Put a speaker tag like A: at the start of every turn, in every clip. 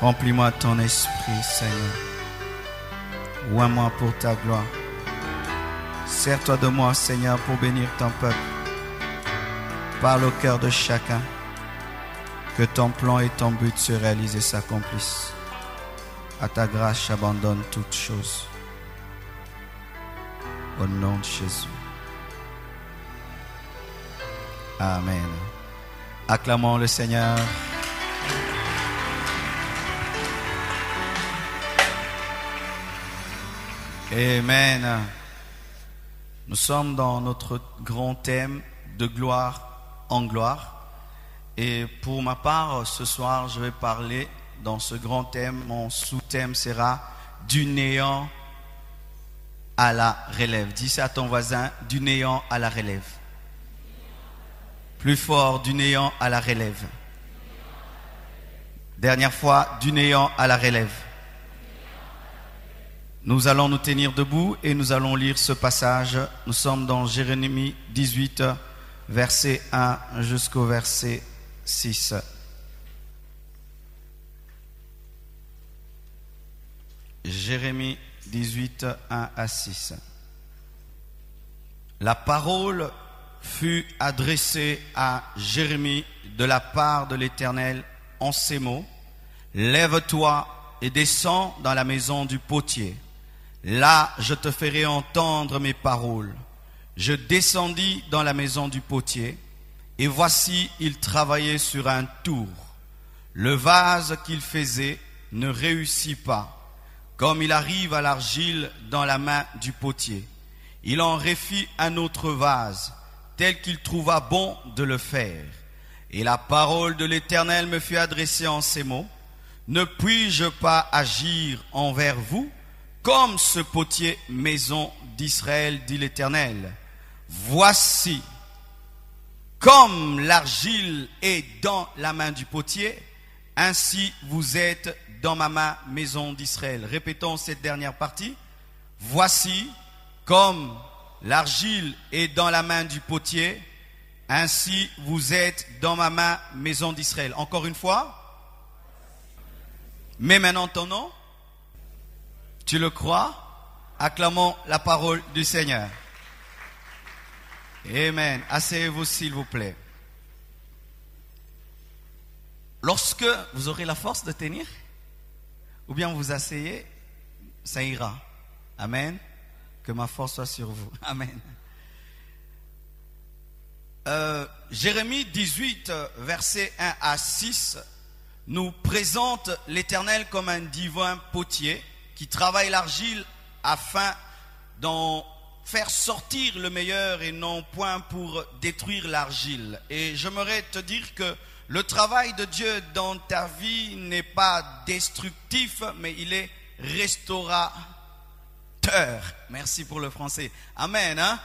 A: Remplis-moi de ton esprit, Seigneur. Oins-moi pour ta gloire. Sers-toi de moi, Seigneur, pour bénir ton peuple. Parle au cœur de chacun. Que ton plan et ton but se réalisent et s'accomplissent. À ta grâce, j'abandonne toutes choses. Au nom de Jésus. Amen. Acclamons le Seigneur. Amen. Nous sommes dans notre grand thème de gloire en gloire. Et pour ma part, ce soir, je vais parler dans ce grand thème. Mon sous-thème sera du néant à la relève. Dis ça à ton voisin, du néant à la relève. Plus fort, du néant à la relève. Dernière fois, du néant à la relève. Nous allons nous tenir debout et nous allons lire ce passage. Nous sommes dans Jérémie 18, verset 1 jusqu'au verset 6. Jérémie 18, 1 à 6. La parole fut adressée à Jérémie de la part de l'Éternel en ces mots. Lève-toi et descends dans la maison du potier. Là, je te ferai entendre mes paroles. Je descendis dans la maison du potier, et voici, il travaillait sur un tour. Le vase qu'il faisait ne réussit pas, comme il arrive à l'argile dans la main du potier. Il en refit un autre vase, tel qu'il trouva bon de le faire. Et la parole de l'Éternel me fut adressée en ces mots. Ne puis-je pas agir envers vous comme ce potier, maison d'Israël, dit l'Éternel. Voici, comme l'argile est dans la main du potier, ainsi vous êtes dans ma main, maison d'Israël. Répétons cette dernière partie. Voici, comme l'argile est dans la main du potier, ainsi vous êtes dans ma main, maison d'Israël. Encore une fois. Mets maintenant ton nom. Tu le crois? Acclamons la parole du Seigneur. Amen. Asseyez-vous s'il vous plaît. Lorsque vous aurez la force de tenir, ou bien vous asseyez, ça ira. Amen. Que ma force soit sur vous. Amen. Jérémie 18, versets 1 à 6, nous présente l'Éternel comme un divin potier qui travaille l'argile afin d'en faire sortir le meilleur et non point pour détruire l'argile. Et j'aimerais te dire que le travail de Dieu dans ta vie n'est pas destructif, mais il est restaurateur. Merci pour le français. Amen. Hein?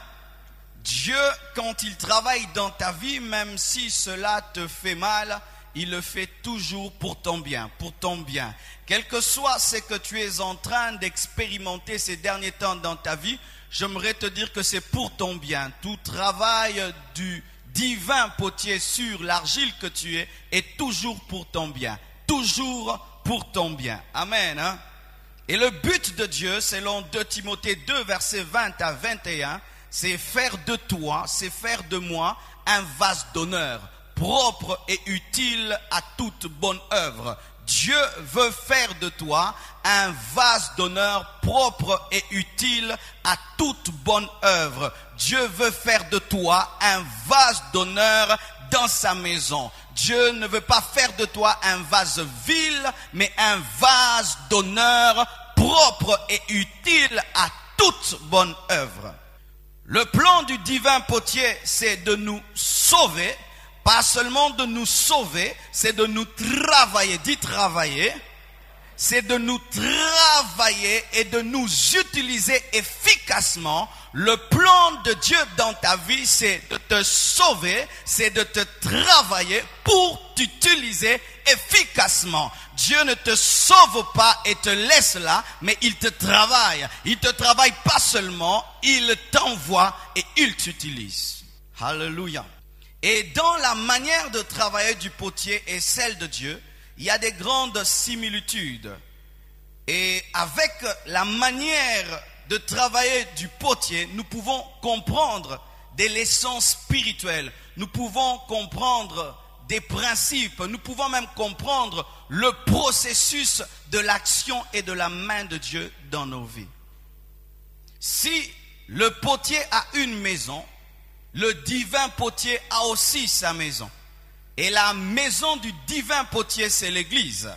A: Dieu, quand il travaille dans ta vie, même si cela te fait mal, il le fait toujours pour ton bien, pour ton bien. Quel que soit ce que tu es en train d'expérimenter ces derniers temps dans ta vie, j'aimerais te dire que c'est pour ton bien. Tout travail du divin potier sur l'argile que tu es est toujours pour ton bien. Toujours pour ton bien. Amen. Hein? Et le but de Dieu, selon 2 Timothée 2, versets 20 à 21, c'est faire de toi, c'est faire de moi un vase d'honneur, propre et utile à toute bonne œuvre. Dieu veut faire de toi un vase d'honneur propre et utile à toute bonne œuvre. Dieu veut faire de toi un vase d'honneur dans sa maison. Dieu ne veut pas faire de toi un vase vil, mais un vase d'honneur propre et utile à toute bonne œuvre. Le plan du divin potier, c'est de nous sauver. Pas seulement de nous sauver, c'est de nous travailler. Dis travailler. C'est de nous travailler et de nous utiliser efficacement. Le plan de Dieu dans ta vie, c'est de te sauver, c'est de te travailler pour t'utiliser efficacement. Dieu ne te sauve pas et te laisse là, mais il te travaille. Il te travaille pas seulement, il t'envoie et il t'utilise. Alléluia. Et dans la manière de travailler du potier et celle de Dieu, il y a des grandes similitudes. Et avec la manière de travailler du potier, nous pouvons comprendre des leçons spirituelles. Nous pouvons comprendre des principes. Nous pouvons même comprendre le processus de l'action et de la main de Dieu dans nos vies. Si le potier a une maison, le divin potier a aussi sa maison. Et la maison du divin potier, c'est l'église.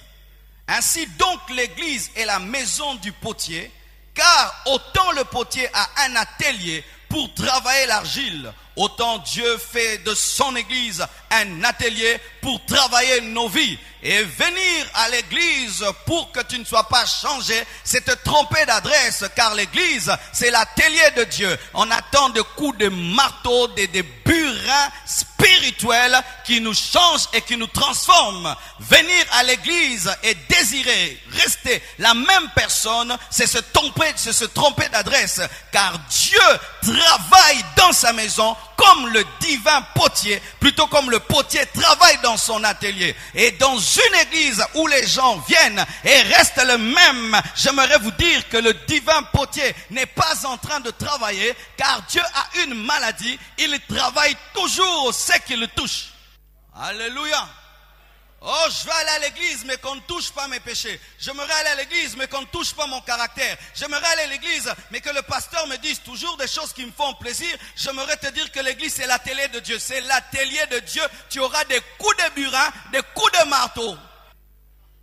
A: Ainsi donc l'église est la maison du potier, car autant le potier a un atelier pour travailler l'argile, autant Dieu fait de son église un atelier pour travailler nos vies. Et venir à l'église pour que tu ne sois pas changé, c'est te tromper d'adresse, car l'église, c'est l'atelier de Dieu. On attend des coups de marteau, des burins spirituels qui nous changent et qui nous transforment. Venir à l'église et désirer rester la même personne, c'est se tromper d'adresse, car Dieu travaille dans sa maison comme le divin potier, plutôt comme le potier travaille dans son atelier. Et dans une église où les gens viennent et restent le même, j'aimerais vous dire que le divin potier n'est pas en train de travailler, car Dieu a une maladie, il travaille toujours ce qui le touche. Alléluia. Oh, je vais aller à l'église, mais qu'on ne touche pas mes péchés. J'aimerais aller à l'église, mais qu'on ne touche pas mon caractère. J'aimerais aller à l'église, mais que le pasteur me dise toujours des choses qui me font plaisir. J'aimerais te dire que l'église, c'est l'atelier de Dieu. C'est l'atelier de Dieu. Tu auras des coups de burin, des coups de marteau.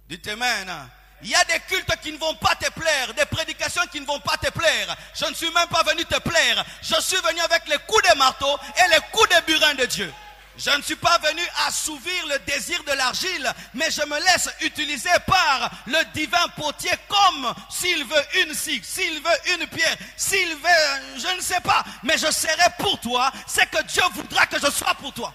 A: Dites amen. Il y a des cultes qui ne vont pas te plaire, des prédications qui ne vont pas te plaire. Je ne suis même pas venu te plaire. Je suis venu avec les coups de marteau et les coups de burin de Dieu. Je ne suis pas venu assouvir le désir de l'argile, mais je me laisse utiliser par le divin potier comme s'il veut une cigle, s'il veut une pierre, s'il veut, je ne sais pas, mais je serai pour toi, c'est que Dieu voudra que je sois pour toi.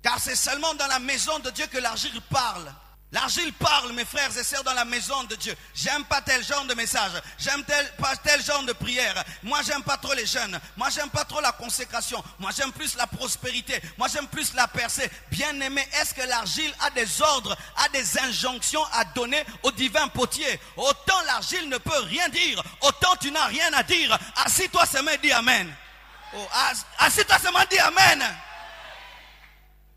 A: Car c'est seulement dans la maison de Dieu que l'argile parle. L'argile parle, mes frères et sœurs, dans la maison de Dieu. J'aime pas tel genre de message. J'aime pas tel genre de prière. Moi, j'aime pas trop les jeûnes. Moi, j'aime pas trop la consécration. Moi, j'aime plus la prospérité. Moi, j'aime plus la percée. Bien aimé, est-ce que l'argile a des ordres, a des injonctions à donner au divin potier? Autant l'argile ne peut rien dire, autant tu n'as rien à dire. Assis-toi seulement et dis Amen. Oh, assis-toi seulement et dis Amen.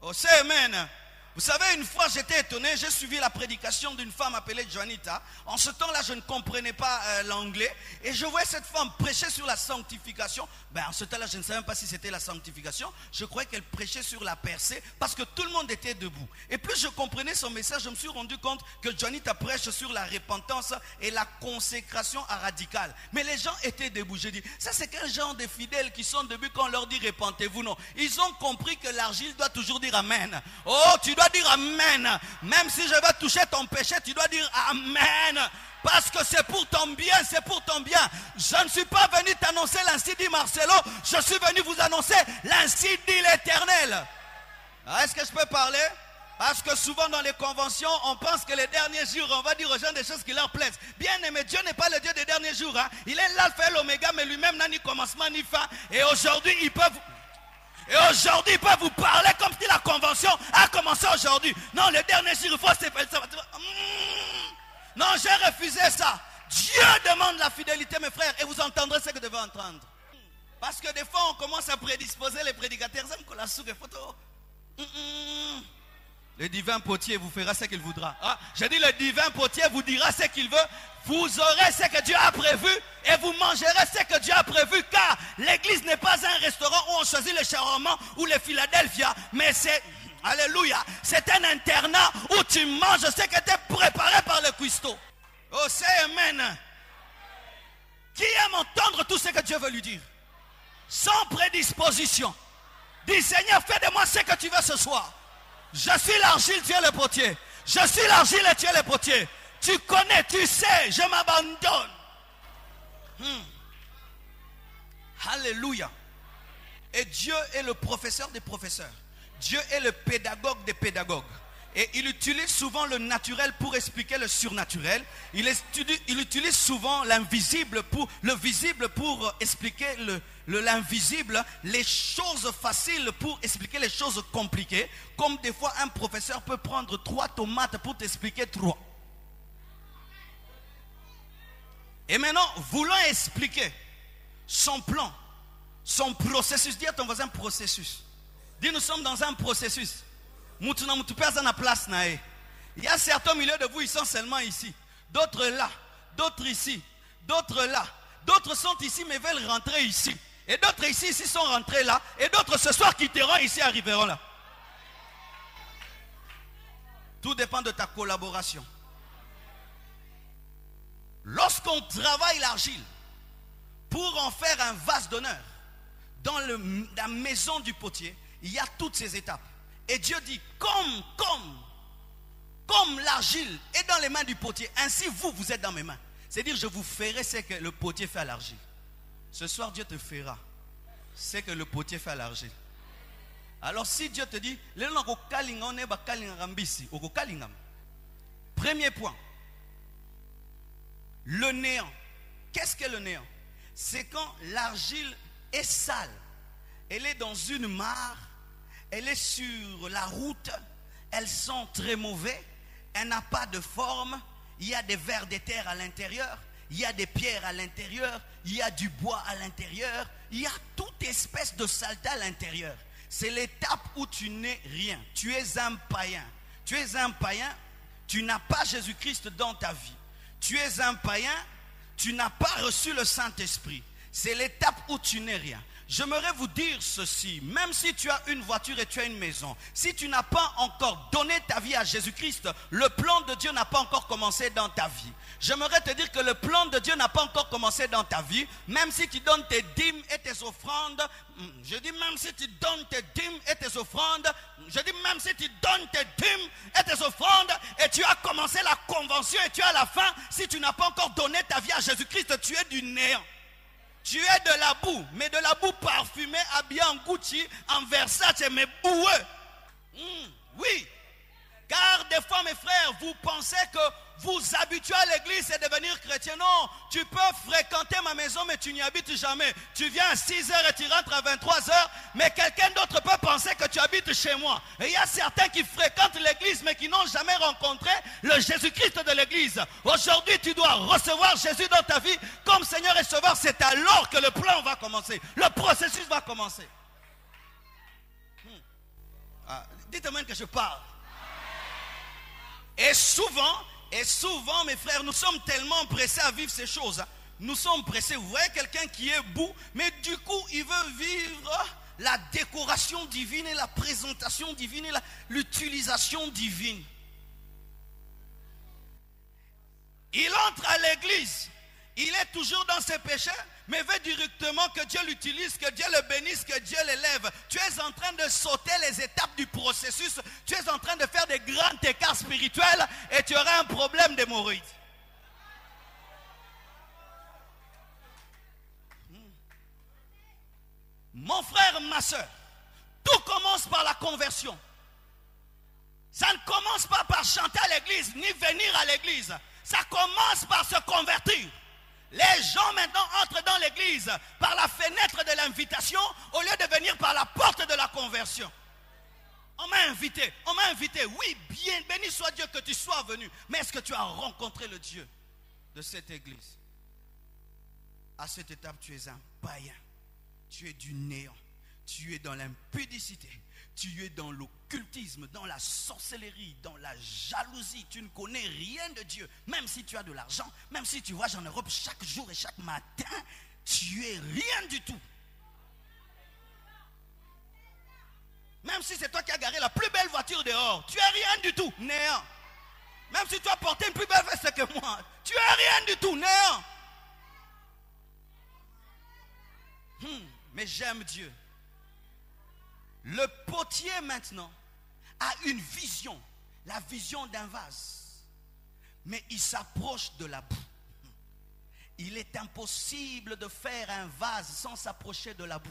A: Oh, c'est Amen. Vous savez, une fois j'étais étonné, j'ai suivi la prédication d'une femme appelée Juanita. En ce temps-là, je ne comprenais pas l'anglais. Et je voyais cette femme prêcher sur la sanctification. En ce temps-là, je ne savais même pas si c'était la sanctification. Je croyais qu'elle prêchait sur la percée parce que tout le monde était debout. Et plus je comprenais son message, je me suis rendu compte que Juanita prêche sur la repentance et la consécration radicale. Mais les gens étaient debout. Je dis, ça c'est quel genre de fidèles qui sont debout quand on leur dit repentez-vous? Non. Ils ont compris que l'argile doit toujours dire Amen. Oh, tu dois dire Amen. Même si je vais toucher ton péché, tu dois dire Amen. Parce que c'est pour ton bien, c'est pour ton bien. Je ne suis pas venu t'annoncer l'ainsi dit Marcelo. Je suis venu vous annoncer l'ainsi dit l'Éternel. Est-ce que je peux parler? Parce que souvent dans les conventions, on pense que les derniers jours, on va dire aux gens des choses qui leur plaisent. Bien aimé, Dieu n'est pas le Dieu des derniers jours. Hein. Il est l'alpha et l'oméga, mais lui-même n'a ni commencement ni fin. Et aujourd'hui, il peut vous parler comme si la convention a commencé aujourd'hui. Non, le dernier jour, il faut se faire ça. Non, j'ai refusé ça. Dieu demande la fidélité, mes frères, et vous entendrez ce que vous devez entendre. Parce que des fois, on commence à prédisposer les prédicateurs. Le divin potier vous fera ce qu'il voudra. Je dis, le divin potier vous dira ce qu'il veut. Vous aurez ce que Dieu a prévu et vous mangerez ce que Dieu a prévu. Car l'église n'est pas un restaurant où on choisit le Charroman ou le Philadelphia. Mais c'est, alléluia, c'est un internat où tu manges ce qui était préparé par le cuistot. Oh, c'est Amen. Qui aime entendre tout ce que Dieu veut lui dire? Sans prédisposition. Dis, Seigneur, fais de moi ce que tu veux ce soir. Je suis l'argile, tu es le potier. Je suis l'argile et tu es le potier. Tu connais, tu sais, je m'abandonne. Alléluia. Et Dieu est le professeur des professeurs. Dieu est le pédagogue des pédagogues. Et il utilise souvent le naturel pour expliquer le surnaturel. Il utilise souvent l'invisible le visible pour expliquer l'invisible. Les choses faciles pour expliquer les choses compliquées. Comme des fois un professeur peut prendre 3 tomates pour t'expliquer 3. Et maintenant, voulant expliquer son plan, son processus. Dis à ton voisin processus. Dis, nous sommes dans un processus. Il y a certains milieux de vous, ils sont seulement ici. D'autres là, d'autres ici, d'autres là. D'autres sont ici mais veulent rentrer ici. Et d'autres ici sont rentrés là. Et d'autres ce soir quitteront ici, arriveront là. Tout dépend de ta collaboration. Lorsqu'on travaille l'argile pour en faire un vase d'honneur dans la maison du potier, il y a toutes ces étapes. Et Dieu dit, comme l'argile est dans les mains du potier, ainsi vous êtes dans mes mains. C'est-à-dire, je vous ferai ce que le potier fait à l'argile. Ce soir, Dieu te fera ce que le potier fait à l'argile. Alors, si Dieu te dit, premier point, le néant. Qu'est-ce que le néant? C'est quand l'argile est sale. Elle est dans une mare. Elle est sur la route, elle sent très mauvais, elle n'a pas de forme, il y a des vers de terre à l'intérieur, il y a des pierres à l'intérieur, il y a du bois à l'intérieur, il y a toute espèce de saleté à l'intérieur. C'est l'étape où tu n'es rien, tu es un païen. Tu es un païen, tu n'as pas Jésus-Christ dans ta vie. Tu es un païen, tu n'as pas reçu le Saint-Esprit. C'est l'étape où tu n'es rien. J'aimerais vous dire ceci, même si tu as une voiture et tu as une maison, si tu n'as pas encore donné ta vie à Jésus-Christ, le plan de Dieu n'a pas encore commencé dans ta vie. J'aimerais te dire que le plan de Dieu n'a pas encore commencé dans ta vie, même si tu donnes tes dîmes et tes offrandes, je dis même si tu donnes tes dîmes et tes offrandes, je dis même si tu donnes tes dîmes et tes offrandes, et tu as commencé la convention et tu es à la fin, si tu n'as pas encore donné ta vie à Jésus-Christ, tu es du néant. Tu es de la boue, mais de la boue parfumée, habillée en Gucci, en Versace, mais boueux. Oui, car des fois, mes frères, vous pensez que vous habituez à l'église et devenir chrétien. Non, tu peux fréquenter ma maison, mais tu n'y habites jamais. Tu viens à 6 h et tu rentres à 23 h, mais quelqu'un d'autre peut penser que tu habites chez moi. Et il y a certains qui fréquentent l'église, mais qui n'ont jamais rencontré le Jésus-Christ de l'église. Aujourd'hui, tu dois recevoir Jésus dans ta vie comme Seigneur et Sauveur. C'est alors que le plan va commencer. Le processus va commencer. Dites-moi que je parle. Et souvent, mes frères, nous sommes tellement pressés à vivre ces choses. Nous sommes pressés. Vous voyez quelqu'un qui est bout, mais du coup, il veut vivre la décoration divine et la présentation divine et l'utilisation divine. Il entre à l'église. Il est toujours dans ses péchés, mais veut directement que Dieu l'utilise, que Dieu le bénisse, que Dieu l'élève. Tu es en train de sauter les étapes du processus. Tu es en train de faire des grands écarts spirituels et tu auras un problème d'hémorroïdes. Mon frère, ma soeur, tout commence par la conversion. Ça ne commence pas par chanter à l'église, ni venir à l'église. Ça commence par se convertir. Les gens maintenant entrent dans l'église par la fenêtre de l'invitation au lieu de venir par la porte de la conversion. On m'a invité. Oui, bien, béni soit Dieu que tu sois venu. Mais est-ce que tu as rencontré le Dieu de cette église? À cette étape, tu es un païen. Tu es du néant. Tu es dans l'impudicité. Tu es dans l'occultisme, dans la sorcellerie, dans la jalousie. Tu ne connais rien de Dieu. Même si tu as de l'argent, même si tu voyages en Europe chaque jour et chaque matin, tu es rien du tout. Même si c'est toi qui as garé la plus belle voiture dehors, tu es rien du tout, néant. Même si tu as porté une plus belle veste que moi, tu es rien du tout, néant. Mais j'aime Dieu. Le potier maintenant a une vision, la vision d'un vase. Mais il s'approche de la boue. Il est impossible de faire un vase sans s'approcher de la boue.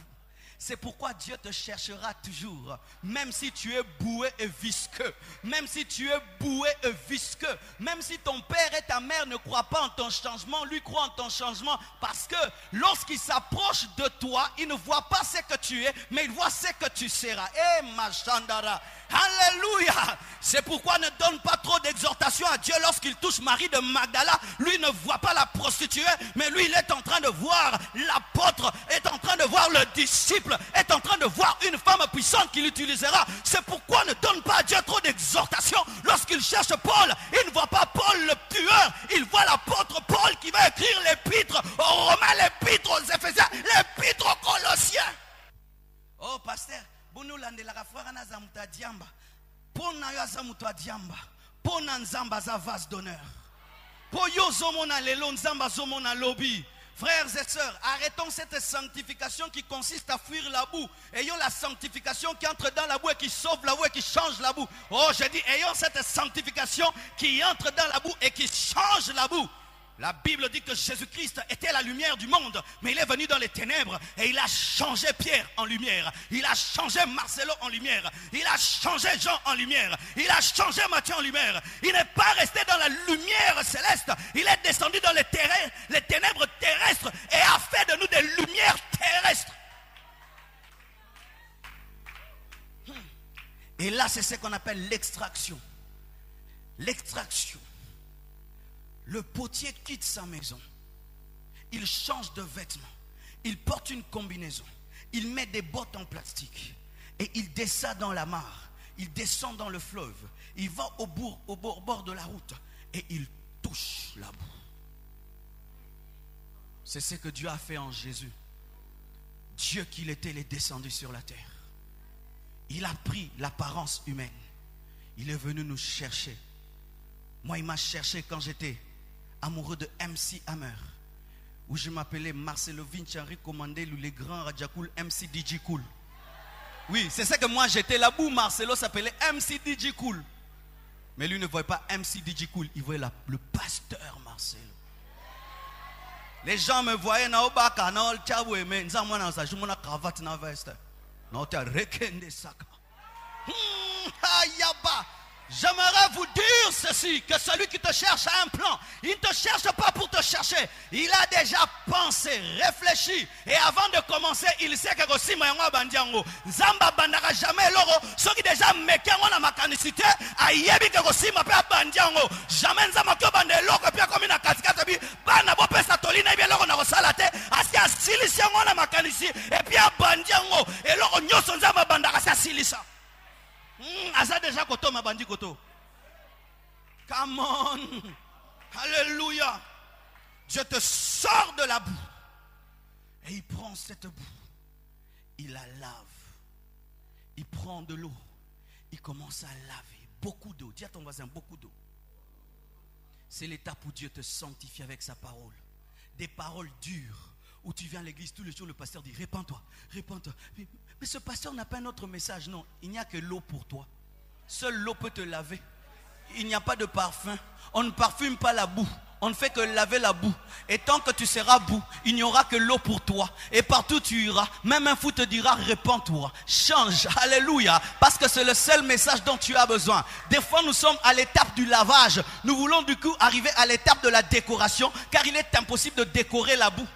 A: C'est pourquoi Dieu te cherchera toujours. Même si tu es boué et visqueux. Même si tu es boué et visqueux. Même si ton père et ta mère ne croient pas en ton changement, lui croit en ton changement. Parce que lorsqu'il s'approche de toi, il ne voit pas ce que tu es, mais il voit ce que tu seras. Eh ma chandara. Alléluia. C'est pourquoi ne donne pas trop d'exhortation à Dieu lorsqu'il touche Marie de Magdala. Lui ne voit pas la prostituée, mais lui il est en train de voir l'apôtre, est en train de voir le disciple, est en train de voir une femme puissante qu'il utilisera. C'est pourquoi ne donne pas à Dieu trop d'exhortation. Lorsqu'il cherche Paul, il ne voit pas Paul le tueur, il voit l'apôtre Paul qui va écrire l'épître aux Romains, l'épître aux Éphésiens, l'épître aux Colossiens. Oh pasteur, Bono landelaka frère na zamuta diamba. Pona yo zamuta diamba. Pona nzamba za vase d'honneur. Po yo zomona lelo nzamba zomona lobi. Frères et sœurs, arrêtons cette sanctification qui consiste à fuir la boue. Ayons la sanctification qui entre dans la boue et qui sauve la boue et qui change la boue. Oh, je dis, ayons cette sanctification qui entre dans la boue et qui change la boue. La Bible dit que Jésus-Christ était la lumière du monde, mais il est venu dans les ténèbres et il a changé Pierre en lumière. Il a changé Marcelo en lumière. Il a changé Jean en lumière. Il a changé Matthieu en lumière. Il n'est pas resté dans la lumière céleste. Il est descendu dans les ténèbres terrestres et a fait de nous des lumières terrestres. Et là, c'est ce qu'on appelle l'extraction. L'extraction. Le potier quitte sa maison. Il change de vêtements. Il porte une combinaison. Il met des bottes en plastique. Et il descend dans la mare. Il descend dans le fleuve. Il va au bord de la route. Et il touche la boue. C'est ce que Dieu a fait en Jésus. Dieu qu'il était, il est descendu sur la terre. Il a pris l'apparence humaine. Il est venu nous chercher. Moi, il m'a cherché quand j'étais amoureux de MC Hammer, où je m'appelais Marcelo Vincenri Commandé, le grand Radjakoul MC DJ Cool. Oui, c'est ça que moi j'étais là-bas. Marcelo s'appelait MC DJ Cool. Mais lui ne voyait pas MC DJ Cool, il voyait le pasteur Marcelo. Les gens me voyaient na obaka na ol chabwe mais nzamwa na sa jumona cravate na veste. Na ta rekende saka. Ayaba. J'aimerais vous dire ceci, que celui qui te cherche a un plan. Il ne te cherche pas pour te chercher. Il a déjà pensé, réfléchi. Et avant de commencer, il sait que si moi bandiango, Zamba bandara jamais loro, ceux qui déjà mekango na makanicité, ayebi que si ma pa bandiango, jamais nzama ko bande loko pia comme na katikata bi, bana bo pesa tolina bi loko na rosalate, asia silisiango na makanicité et puis bandiango et loko nyoso nzama bandara sa silisa. Asa déjà koto ma bandi koto. Come on. Alléluia. Dieu te sort de la boue. Et il prend cette boue. Il la lave. Il prend de l'eau. Il commence à laver. Beaucoup d'eau. Dis à ton voisin, beaucoup d'eau. C'est l'étape où Dieu te sanctifie avec sa parole. Des paroles dures. Où tu viens à l'église tous les jours, le pasteur dit, répands-toi, répands-toi. Mais ce pasteur n'a pas un autre message. Non, il n'y a que l'eau pour toi. Seule l'eau peut te laver. Il n'y a pas de parfum. On ne parfume pas la boue. On ne fait que laver la boue. Et tant que tu seras boue, il n'y aura que l'eau pour toi. Et partout tu iras, même un fou te dira, répands-toi, change, alléluia. Parce que c'est le seul message dont tu as besoin. Des fois nous sommes à l'étape du lavage. Nous voulons du coup arriver à l'étape de la décoration. Car il est impossible de décorer la boue.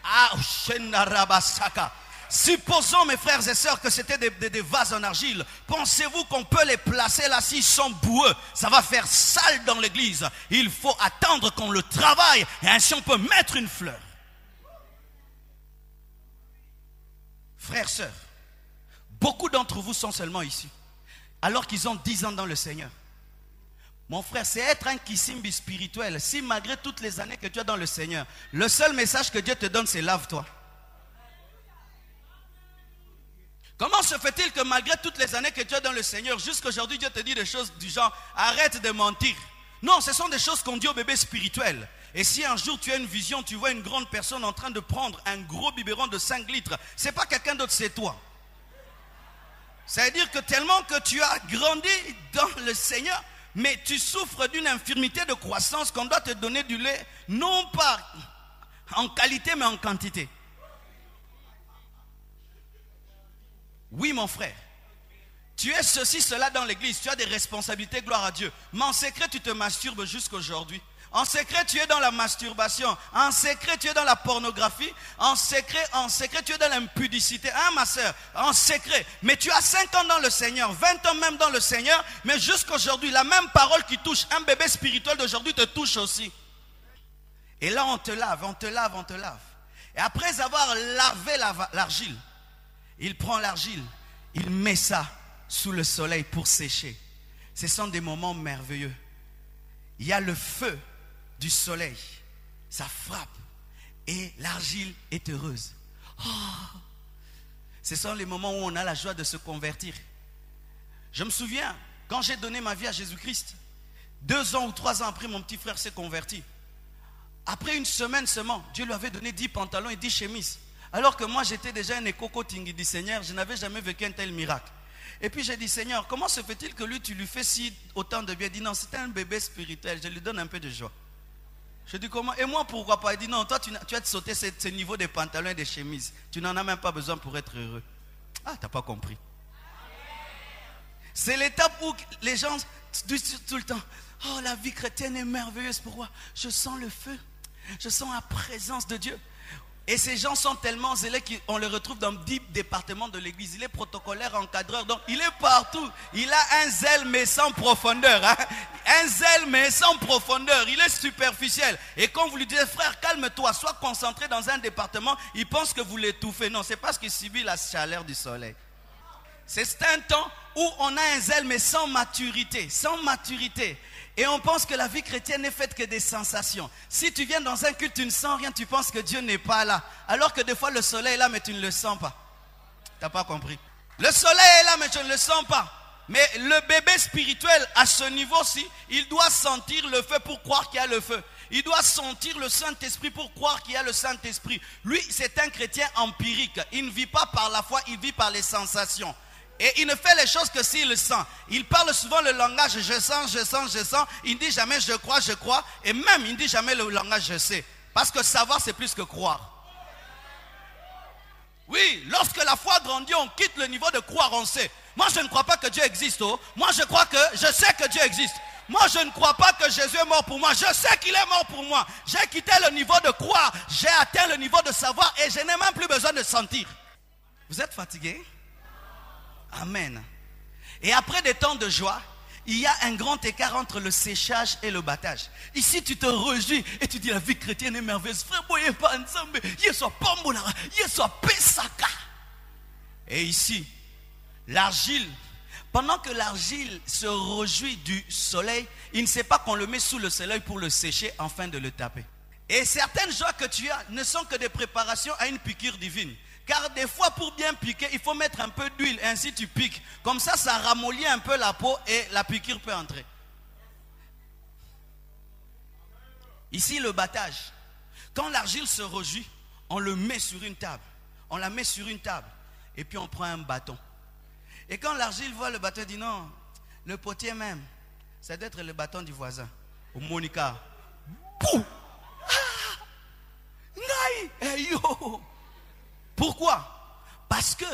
A: Ah, Shenarabasaka. Supposons, mes frères et sœurs, que c'était des vases en argile. Pensez-vous qu'on peut les placer là s'ils sont boueux? Ça va faire sale dans l'église. Il faut attendre qu'on le travaille et ainsi on peut mettre une fleur. Frères, sœurs, beaucoup d'entre vous sont seulement ici alors qu'ils ont 10 ans dans le Seigneur. Mon frère, c'est être un kissimbi spirituel. Si malgré toutes les années que tu as dans le Seigneur, le seul message que Dieu te donne, c'est lave-toi. Comment se fait-il que malgré toutes les années que tu as dans le Seigneur, jusqu'aujourd'hui Dieu te dit des choses du genre, arrête de mentir. Non, ce sont des choses qu'on dit au bébé spirituel. Et si un jour tu as une vision, tu vois une grande personne en train de prendre un gros biberon de 5 litres, c'est pas quelqu'un d'autre, c'est toi. C'est-à-dire que tellement que tu as grandi dans le Seigneur, mais tu souffres d'une infirmité de croissance qu'on doit te donner du lait, non pas en qualité mais en quantité. Oui, mon frère. Tu es ceci, cela dans l'église. Tu as des responsabilités, gloire à Dieu. Mais en secret, tu te masturbes jusqu'à aujourd'hui. En secret, tu es dans la masturbation. En secret, tu es dans la pornographie. En secret, tu es dans l'impudicité. Hein, ma soeur? En secret. Mais tu as 5 ans dans le Seigneur, 20 ans même dans le Seigneur. Mais jusqu'aujourd'hui, la même parole qui touche un bébé spirituel d'aujourd'hui te touche aussi. Et là, on te lave, on te lave, on te lave. Et après avoir lavé l'argile, il prend l'argile, il met ça sous le soleil pour sécher. Ce sont des moments merveilleux. Il y a le feu du soleil, ça frappe et l'argile est heureuse. Oh. Ce sont les moments où on a la joie de se convertir. Je me souviens, quand j'ai donné ma vie à Jésus-Christ, 2 ans ou 3 ans après, mon petit frère s'est converti. Après une semaine seulement, Dieu lui avait donné 10 pantalons et 10 chemises. Alors que moi, j'étais déjà un éco-coting du Seigneur, je n'avais jamais vécu un tel miracle. Et puis j'ai dit, Seigneur, comment se fait-il que lui, tu lui fais si autant de bien? Il dit, non, c'est un bébé spirituel, je lui donne un peu de joie. Je dis, comment? Et moi, pourquoi pas? Il dit, non, toi, tu as sauté ce niveau des pantalons et des chemises. Tu n'en as même pas besoin pour être heureux. Ah, tu n'as pas compris. C'est l'étape où les gens disent tout le temps, oh, la vie chrétienne est merveilleuse. Pourquoi? Je sens le feu. Je sens la présence de Dieu. Et ces gens sont tellement zélés qu'on les retrouve dans 10 départements de l'église. Il est protocolaire, encadreur, donc il est partout. Il a un zèle mais sans profondeur. Hein? Un zèle mais sans profondeur. Il est superficiel. Et quand vous lui dites, frère, calme-toi, sois concentré dans un département, il pense que vous l'étouffez. Non, c'est parce qu'il subit la chaleur du soleil. C'est un temps où on a un zèle mais sans maturité. Sans maturité. Et on pense que la vie chrétienne n'est faite que des sensations. Si tu viens dans un culte, tu ne sens rien, tu penses que Dieu n'est pas là. Alors que des fois le soleil est là, mais tu ne le sens pas. Tu n'as pas compris. Le soleil est là, mais je ne le sens pas. Mais le bébé spirituel, à ce niveau-ci, il doit sentir le feu pour croire qu'il y a le feu. Il doit sentir le Saint-Esprit pour croire qu'il y a le Saint-Esprit. Lui, c'est un chrétien empirique. Il ne vit pas par la foi, il vit par les sensations. Et il ne fait les choses que s'il le sent. Il parle souvent le langage je sens, je sens, je sens. Il ne dit jamais je crois. Et même il ne dit jamais le langage je sais. Parce que savoir c'est plus que croire. Oui, lorsque la foi grandit, on quitte le niveau de croire, on sait. Moi je ne crois pas que Dieu existe. Oh. Moi je crois que je sais que Dieu existe. Moi je ne crois pas que Jésus est mort pour moi. Je sais qu'il est mort pour moi. J'ai quitté le niveau de croire. J'ai atteint le niveau de savoir et je n'ai même plus besoin de sentir. Vous êtes fatigué? Amen. Et après des temps de joie, il y a un grand écart entre le séchage et le battage. Ici, tu te réjouis et tu dis la vie chrétienne est merveilleuse. Frère, et ici, l'argile, pendant que l'argile se réjouit du soleil, il ne sait pas qu'on le met sous le soleil pour le sécher afin de le taper. Et certaines joies que tu as ne sont que des préparations à une piqûre divine. Car des fois, pour bien piquer, il faut mettre un peu d'huile. Ainsi, tu piques. Comme ça, ça ramollit un peu la peau et la piqûre peut entrer. Ici, le battage. Quand l'argile se réjouit, on le met sur une table. On la met sur une table. Et puis, on prend un bâton. Et quand l'argile voit le bâton, il dit non, le potier même, ça doit être le bâton du voisin. Au Monica. Bouh! Ah! Naï! Hey yo! Pourquoi? Parce que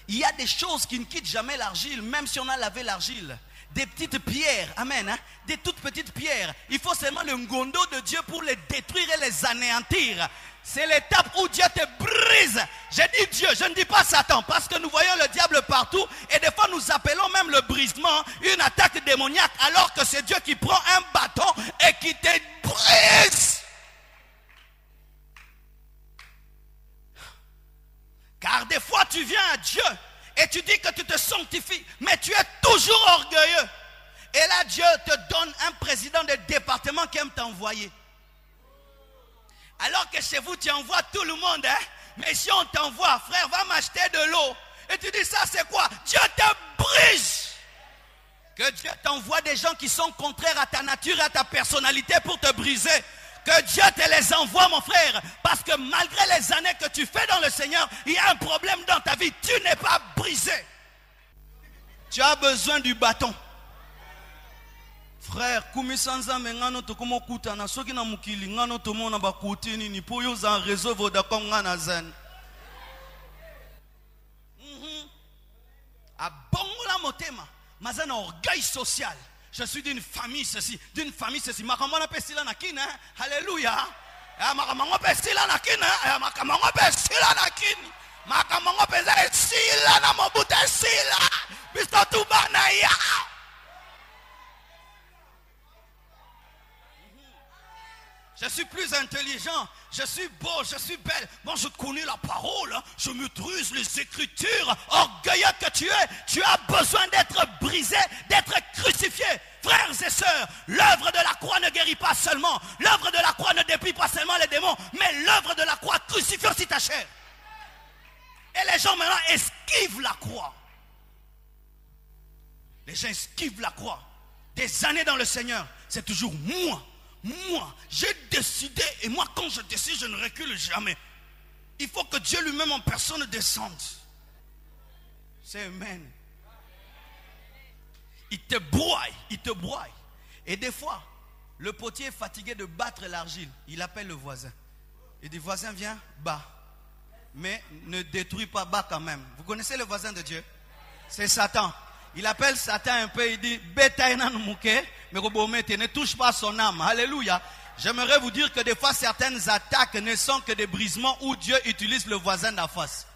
A: il y a des choses qui ne quittent jamais l'argile, même si on a lavé l'argile. Des petites pierres, amen, hein? Des toutes petites pierres. Il faut seulement le ngondo de Dieu pour les détruire et les anéantir. C'est l'étape où Dieu te brise. J'ai dit Dieu, je ne dis pas Satan, parce que nous voyons le diable partout et des fois nous appelons même le brisement une attaque démoniaque, alors que c'est Dieu qui prend un bâton et qui te brise. Car des fois tu viens à Dieu et tu dis que tu te sanctifies, mais tu es toujours orgueilleux. Et là Dieu te donne un président de département qui aime t'envoyer. Alors que chez vous tu envoies tout le monde, hein? Mais si on t'envoie, frère, va m'acheter de l'eau. Et tu dis ça c'est quoi? Dieu te brise. Que Dieu t'envoie des gens qui sont contraires à ta nature et à ta personnalité pour te briser. Que Dieu te les envoie, mon frère. Parce que malgré les années que tu fais dans le Seigneur, il y a un problème dans ta vie. Tu n'es pas brisé. Tu as besoin du bâton. Frère, kumisanza mengano tokomo kutana soki na mukili ngano tomona bakutini ni po yo za réseau Vodacom ngana zen. Abongola motema. Mazana orgueil social. Je suis d'une famille ceci, d'une famille ceci. Makamana pesila nakina. Alléluia. Makamana pesila nakina. Makamana pesila nakini. Makamana pesila sila na mobuta sila. Bisto tubana ya. Je suis plus intelligent, je suis beau, je suis belle. Moi, je connais la parole, je maîtrise les Écritures. Orgueilleux que tu as besoin d'être brisé, d'être crucifié. Frères et sœurs, l'œuvre de la croix ne guérit pas seulement. L'œuvre de la croix ne déplie pas seulement les démons, mais l'œuvre de la croix crucifie aussi ta chair. Et les gens maintenant esquivent la croix. Les gens esquivent la croix. Des années dans le Seigneur, c'est toujours moi. Moi, j'ai décidé, et moi quand je décide, je ne recule jamais. Il faut que Dieu lui-même en personne descende. C'est amen. Il te broie, il te broie. Et des fois, le potier est fatigué de battre l'argile. Il appelle le voisin. Il dit, voisin, viens, bats. Mais ne détruis pas, bats quand même. Vous connaissez le voisin de Dieu? C'est Satan. Il appelle Satan un peu, il dit, ne touche pas son âme. Alléluia. J'aimerais vous dire que des fois, certaines attaques ne sont que des brisements où Dieu utilise le voisin d'en face.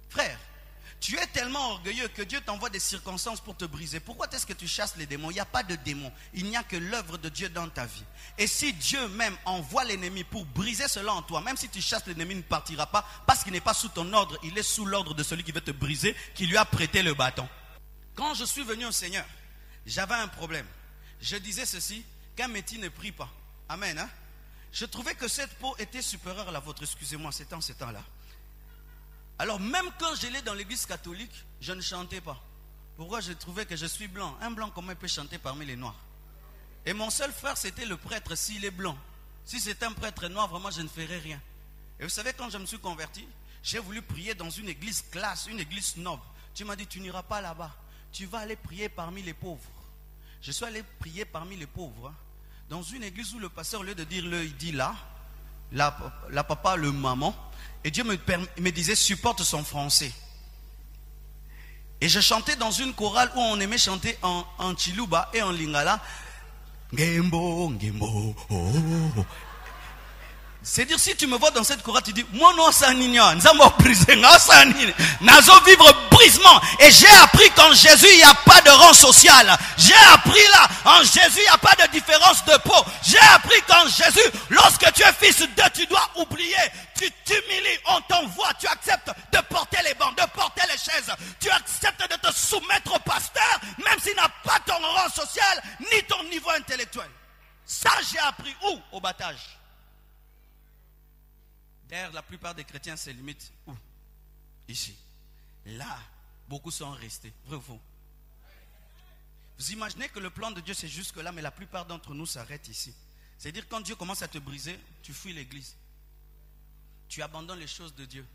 A: Frère, tu es tellement orgueilleux que Dieu t'envoie des circonstances pour te briser. Pourquoi est-ce que tu chasses les démons? Il n'y a pas de démons. Il n'y a que l'œuvre de Dieu dans ta vie. Et si Dieu même envoie l'ennemi pour briser cela en toi, même si tu chasses l'ennemi, il ne partira pas parce qu'il n'est pas sous ton ordre. Il est sous l'ordre de celui qui veut te briser, qui lui a prêté le bâton. Quand je suis venu au Seigneur, j'avais un problème. Je disais ceci, qu'un métier ne prie pas. Amen. Hein? Je trouvais que cette peau était supérieure à la vôtre. Excusez-moi, c'est en ce temps-là. Alors même quand j'allais dans l'église catholique, je ne chantais pas. Pourquoi? Je trouvais que je suis blanc. Un blanc, comment il peut chanter parmi les noirs? Et mon seul frère, c'était le prêtre, s'il est blanc. Si c'était un prêtre noir, vraiment, je ne ferais rien. Et vous savez, quand je me suis converti, j'ai voulu prier dans une église classe, une église noble. Tu m'as dit, tu n'iras pas là-bas. Tu vas aller prier parmi les pauvres. Je suis allé prier parmi les pauvres. Hein, dans une église où le pasteur, au lieu de dire le, il dit là, la papa, le maman. Et Dieu me disait, supporte son français. Et je chantais dans une chorale où on aimait chanter en Chiluba et en Lingala. Ngembo, ngembo, oh, oh. C'est-à-dire, si tu me vois dans cette chorale, tu dis, moi non, ça n'ignore, nazo vivre brisement. Et j'ai appris qu'en Jésus, il n'y a pas de rang social. J'ai appris là, en Jésus, il n'y a pas de différence de peau. J'ai appris qu'en Jésus, lorsque tu es fils de, tu dois oublier. Tu t'humilies, on t'envoie, tu acceptes de porter les bancs, de porter les chaises. Tu acceptes de te soumettre au pasteur, même s'il n'a pas ton rang social, ni ton niveau intellectuel. Ça, j'ai appris où? Au battage. D'ailleurs, la plupart des chrétiens se limitent où? Ici. Là, beaucoup sont restés. Vrai ou faux? Vous imaginez que le plan de Dieu c'est jusque là, mais la plupart d'entre nous s'arrêtent ici. C'est-à-dire quand Dieu commence à te briser, tu fuis l'église. Tu abandonnes les choses de Dieu.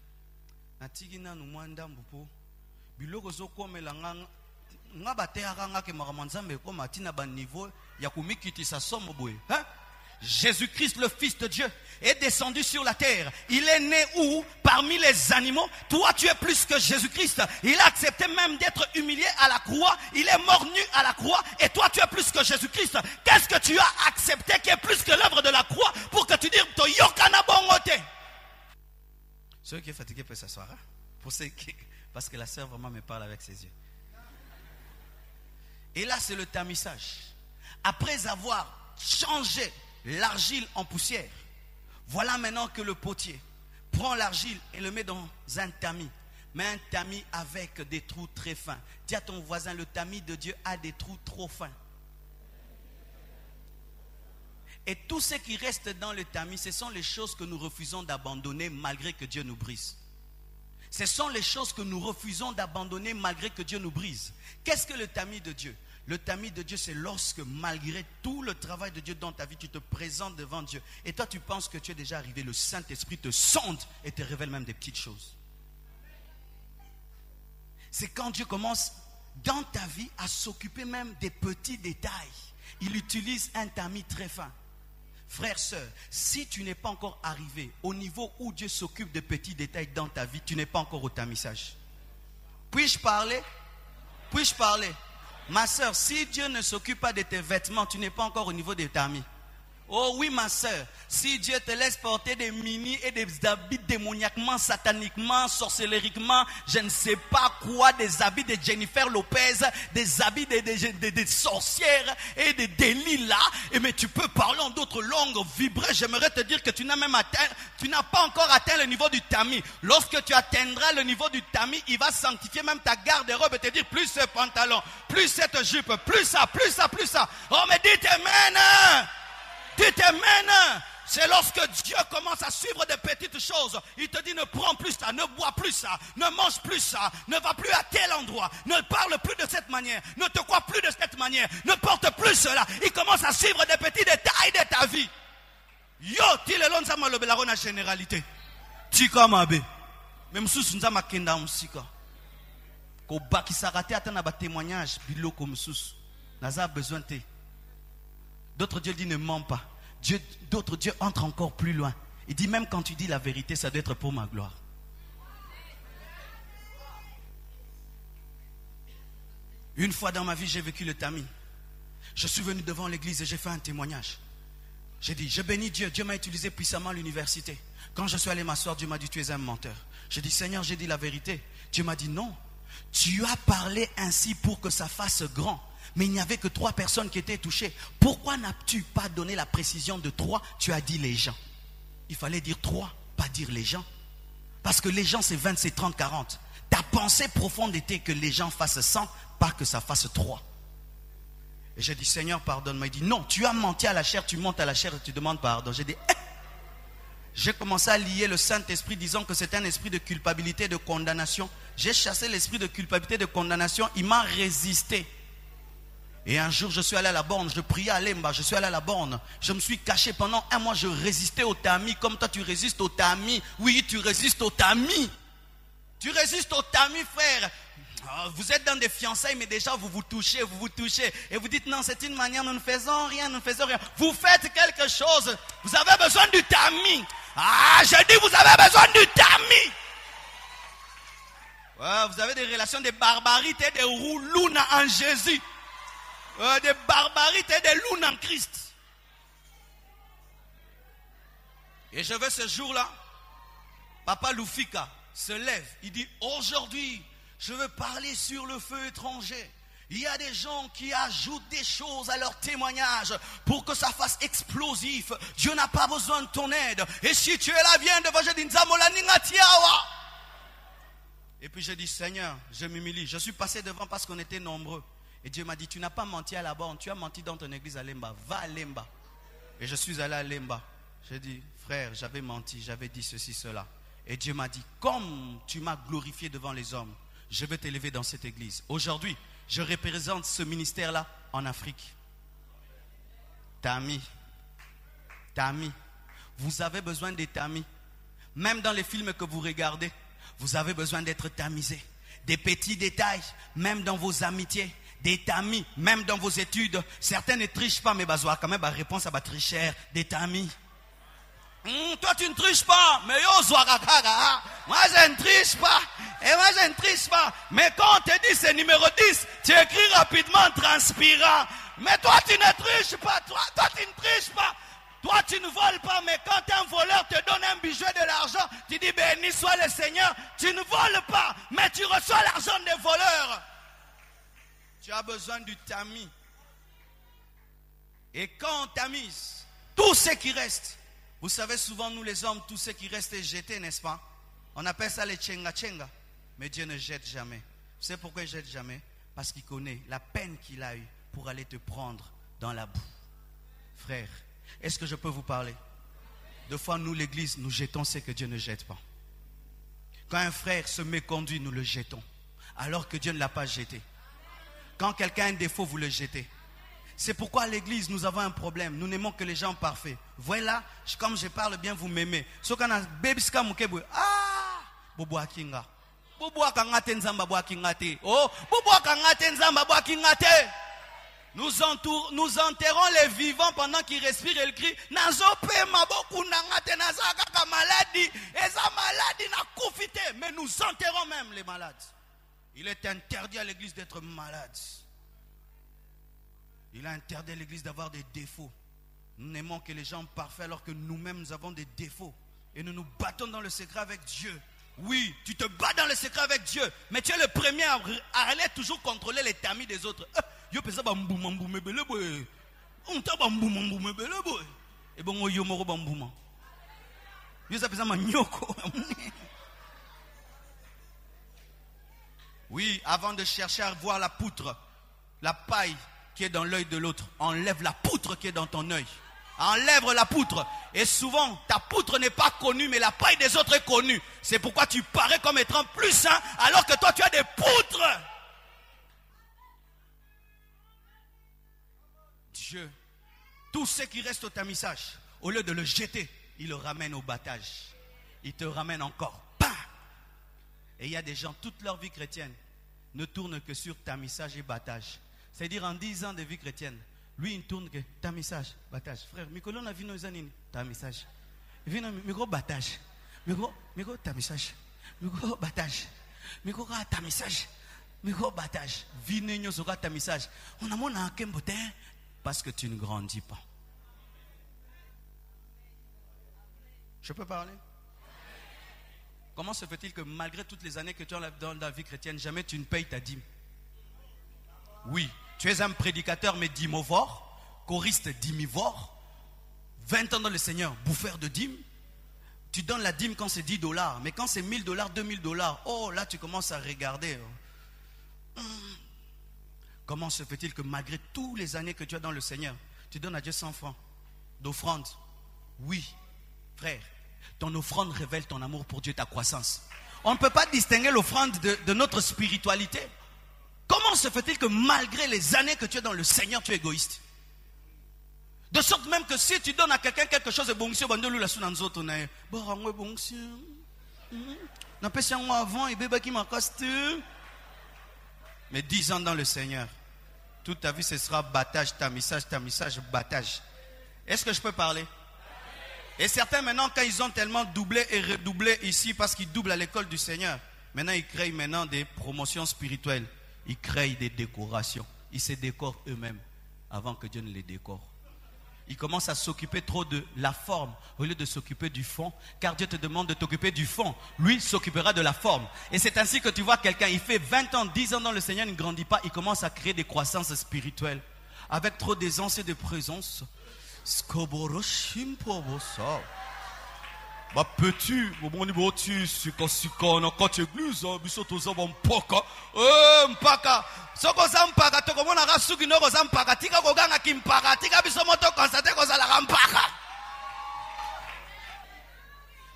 A: Jésus-Christ, le Fils de Dieu, est descendu sur la terre. Il est né où? Parmi les animaux. Toi, tu es plus que Jésus-Christ. Il a accepté même d'être humilié à la croix. Il est mort nu à la croix. Et toi, tu es plus que Jésus-Christ. Qu'est-ce que tu as accepté qui est plus que l'œuvre de la croix pour que tu dises Toyokana bongote? Ceux qui sont fatigués peuvent s'asseoir. Hein? Pour ceux qui... Parce que la sœur vraiment me parle avec ses yeux. Et là, c'est le tamissage. Après avoir changé l'argile en poussière, voilà maintenant que le potier prend l'argile et le met dans un tamis. Mais un tamis avec des trous très fins. Dis à ton voisin, le tamis de Dieu a des trous trop fins. Et tout ce qui reste dans le tamis, ce sont les choses que nous refusons d'abandonner malgré que Dieu nous brise. Ce sont les choses que nous refusons d'abandonner malgré que Dieu nous brise. Qu'est-ce que le tamis de Dieu? Le tamis de Dieu, c'est lorsque malgré tout le travail de Dieu dans ta vie, tu te présentes devant Dieu. Et toi, tu penses que tu es déjà arrivé. Le Saint-Esprit te sonde et te révèle même des petites choses. C'est quand Dieu commence dans ta vie à s'occuper même des petits détails. Il utilise un tamis très fin. Frère, sœur, si tu n'es pas encore arrivé au niveau où Dieu s'occupe des petits détails dans ta vie, tu n'es pas encore au tamissage. Puis-je parler? Puis-je parler? Ma soeur, si Dieu ne s'occupe pas de tes vêtements, tu n'es pas encore au niveau de ta vie. Oh oui, ma soeur, si Dieu te laisse porter des mini et des habits démoniaquement, sataniquement, sorcelleriquement, je ne sais pas quoi, des habits de Jennifer Lopez, des habits de sorcières et de Delilah, mais tu peux parler en d'autres langues, vibrer. J'aimerais te dire que tu n'as pas encore atteint le niveau du tamis. Lorsque tu atteindras le niveau du tamis, il va sanctifier même ta garde-robe et te dire plus ce pantalon, plus cette jupe, plus ça, plus ça, plus ça. Oh, mais dites amen! Dites amen. C'est lorsque Dieu commence à suivre des petites choses. Il te dit ne prends plus ça, ne bois plus ça, ne mange plus ça, ne va plus à tel endroit, ne parle plus de cette manière, ne te crois plus de cette manière, ne porte plus cela. Il commence à suivre des petits détails de ta vie. Yo, tu le lonza malobelaro na généralité. Tika mabe. Même sous nza makenda musika. Ko bakisa raté atana ba témoignage biloko mususu. Naza besoin te. D'autres dieux disent ne mens pas. D'autres dieux entrent encore plus loin. Il dit même quand tu dis la vérité, ça doit être pour ma gloire. Une fois dans ma vie, j'ai vécu le tamis. Je suis venu devant l'église et j'ai fait un témoignage. J'ai dit, je bénis Dieu. Dieu m'a utilisé puissamment à l'université. Quand je suis allé m'asseoir, Dieu m'a dit, tu es un menteur. J'ai dit, Seigneur, j'ai dit la vérité. Dieu m'a dit, non. Tu as parlé ainsi pour que ça fasse grand. Mais il n'y avait que 3 personnes qui étaient touchées. Pourquoi n'as-tu pas donné la précision de 3? Tu as dit les gens. Il fallait dire 3, pas dire les gens. Parce que les gens c'est 20, c'est 30, 40. Ta pensée profonde était que les gens fassent 100, pas que ça fasse 3. Et j'ai dit Seigneur pardonne-moi. Il dit non, tu as menti à la chair, tu montes à la chair et tu demandes pardon. J'ai dit J'ai commencé à lier le Saint-Esprit disant que c'est un esprit de culpabilité, de condamnation. J'ai chassé l'esprit de culpabilité, de condamnation. Il m'a résisté. Et un jour, je suis allé à la borne, je priais à Lemba, je suis allé à la borne. Je me suis caché pendant 1 mois, je résistais au tamis. Comme toi, tu résistes au tamis. Oui, tu résistes au tamis. Tu résistes au tamis, frère. Vous êtes dans des fiançailles, mais déjà vous vous touchez. Et vous dites non, c'est une manière, nous ne faisons rien, nous ne faisons rien. Vous faites quelque chose. Vous avez besoin du tamis. Ah, je dis, vous avez besoin du tamis. Ouais, vous avez des relations de barbarité, de roulouna en Jésus. Des barbarités, des loups en Christ. Et je veux ce jour-là, Papa Lufika se lève, il dit aujourd'hui, je veux parler sur le feu étranger. Il y a des gens qui ajoutent des choses à leur témoignage pour que ça fasse explosif. Dieu n'a pas besoin de ton aide. Et si tu es là, viens devant, je dis Nzamola Ningatiawa. Et puis je dis Seigneur, je m'humilie. Je suis passé devant parce qu'on était nombreux. Et Dieu m'a dit, tu n'as pas menti à la borne, tu as menti dans ton église à Lemba. Va à Lemba. Et je suis allé à Lemba. J'ai dit, frère, j'avais menti, j'avais dit ceci, cela. Et Dieu m'a dit, comme tu m'as glorifié devant les hommes, je vais t'élever dans cette église. Aujourd'hui, je représente ce ministère-là en Afrique. Tamis. Tamis. Vous avez besoin des tamis. Même dans les films que vous regardez, vous avez besoin d'être tamisé. Des petits détails, même dans vos amitiés. Des tamis, même dans vos études. Certains ne trichent pas, mais bazoa quand même réponse à ma trichère. Des tamis. Toi tu ne triches pas, mais yo zoarakaga. Moi je ne triche pas. Et moi je ne triche pas. Mais quand on te dit c'est numéro 10, tu écris rapidement en transpirant. Mais toi tu ne triches pas. Toi tu ne triches pas. Toi tu ne voles pas, mais quand un voleur te donne un bijou de l'argent, tu dis béni soit le Seigneur. Tu ne voles pas, mais tu reçois l'argent des voleurs. Tu as besoin du tamis. Et quand on tamise, tout ce qui reste, vous savez souvent nous les hommes, tout ce qui reste est jeté, n'est-ce pas? On appelle ça les tchenga tchenga. Mais Dieu ne jette jamais. Vous savez pourquoi il ne jette jamais? Parce qu'il connaît la peine qu'il a eue pour aller te prendre dans la boue. Frère, est-ce que je peux vous parler? Deux fois nous l'église, nous jetons ce que Dieu ne jette pas. Quand un frère se méconduit, nous le jetons. Alors que Dieu ne l'a pas jeté. Quand quelqu'un a un défaut, vous le jetez. C'est pourquoi à l'église, nous avons un problème. Nous n'aimons que les gens parfaits. Voilà, comme je parle bien, vous m'aimez. Ce qu'on a, babyska mukebwe. Ah, bobo akinga. Bobo akangate nzamba bo akingate. Oh, bobo akangate nzamba bo akingate. Nous enterrons les vivants pendant qu'ils respirent et ils crient. Nazope maboku nangate nazaka maladie. Eza maladie na koufite. Mais nous enterrons même les malades. Il est interdit à l'église d'être malade. Il est interdit à l'église d'avoir des défauts. Nous n'aimons que les gens parfaits alors que nous-mêmes nous avons des défauts. Et nous nous battons dans le secret avec Dieu. Oui, tu te bats dans le secret avec Dieu. Mais tu es le premier à aller toujours contrôler les tamis des autres. Et bon, oui, avant de chercher à voir la poutre, la paille qui est dans l'œil de l'autre, enlève la poutre qui est dans ton œil. Enlève la poutre. Et souvent, ta poutre n'est pas connue, mais la paille des autres est connue. C'est pourquoi tu parais comme étant plus sain, alors que toi, tu as des poutres. Dieu, tout ce qui reste au tamissage, au lieu de le jeter, il le ramène au battage. Il te ramène encore. Bam! Et il y a des gens, toute leur vie chrétienne, ne tournent que sur tamissage et battage. C'est-à-dire en 10 ans de vie chrétienne, lui, il ne tourne que tamissage, battage. Frère, Mikolo n'a vu nos années, tamissage. Il vient micro battage. Micro tamissage. Micro battage. Micro tamissage. Micro battage. Vinegno sera tamissage. On a mon akembote parce que tu ne grandis pas. Je peux parler? Comment se fait-il que malgré toutes les années que tu as dans la vie chrétienne, jamais tu ne payes ta dîme? Oui, tu es un prédicateur mais dimivore, choriste dimivore, 20 ans dans le Seigneur, bouffeur de dîmes. Tu donnes la dîme quand c'est $10, mais quand c'est $1000, $2000, oh là tu commences à regarder. Comment se fait-il que malgré toutes les années que tu as dans le Seigneur, tu donnes à Dieu 100 francs d'offrande? Oui, frère, ton offrande révèle ton amour pour Dieu, ta croissance. On ne peut pas distinguer l'offrande de notre spiritualité. Comment se fait-il que malgré les années que tu es dans le Seigneur, tu es égoïste? De sorte même que si tu donnes à quelqu'un quelque chose de bon, mais 10 ans dans le Seigneur, toute ta vie ce sera battage, tamissage, battage. Est-ce que je peux parler? Et certains maintenant, quand ils ont tellement doublé et redoublé ici, parce qu'ils doublent à l'école du Seigneur, maintenant ils créent des promotions spirituelles. Ils créent des décorations. Ils se décorent eux-mêmes avant que Dieu ne les décore. Ils commencent à s'occuper trop de la forme au lieu de s'occuper du fond. Car Dieu te demande de t'occuper du fond. Lui s'occupera de la forme. Et c'est ainsi que tu vois quelqu'un, il fait 20 ans, 10 ans dans le Seigneur, il ne grandit pas. Il commence à créer des croissances spirituelles. Avec trop d'aisance et de présence. Bah petit, bon niveau tu sikosiko na kote église bisoto za mpaka mpaka soko za mpaka to komona ga suki no ko za mpaka tika ko ganga kimpaka tika biso moto constate ko za la mpaka.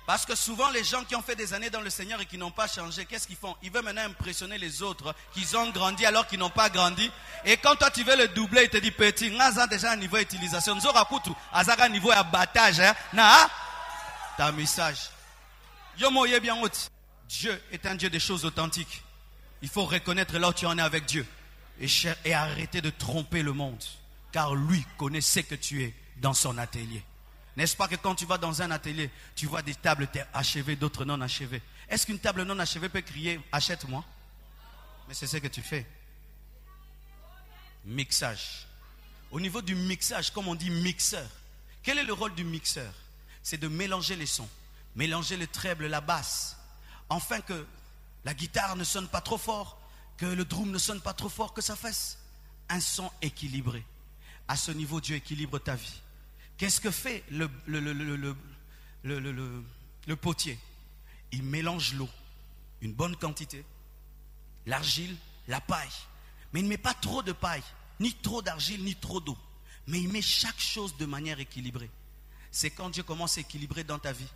A: Parce que souvent les gens qui ont fait des années dans le Seigneur et qui n'ont pas changé, qu'est-ce qu'ils font? Ils veulent maintenant impressionner les autres qu'ils ont grandi alors qu'ils n'ont pas grandi. Et quand toi tu veux le doubler, il te dit petit, ngaza déjà un niveau d'utilisation, nzora kutu azaka niveau abattage na ta message. Dieu est un Dieu des choses authentiques. Il faut reconnaître là où tu en es avec Dieu et arrêter de tromper le monde, car lui connaît ce que tu es dans son atelier. N'est-ce pas que quand tu vas dans un atelier, tu vois des tables achevées, d'autres non achevées? Est-ce qu'une table non achevée peut crier achète-moi? Mais c'est ce que tu fais. Mixage. Au niveau du mixage, comme on dit mixeur, quel est le rôle du mixeur? C'est de mélanger les sons, mélanger le treble, la basse, afin que la guitare ne sonne pas trop fort, que le drum ne sonne pas trop fort, que ça fasse un son équilibré. À ce niveau, Dieu équilibre ta vie. Qu'est-ce que fait le potier? Il mélange l'eau, une bonne quantité, l'argile, la paille. Mais il ne met pas trop de paille, ni trop d'argile, ni trop d'eau. Mais il met chaque chose de manière équilibrée. C'est quand Dieu commence à équilibrer dans ta vie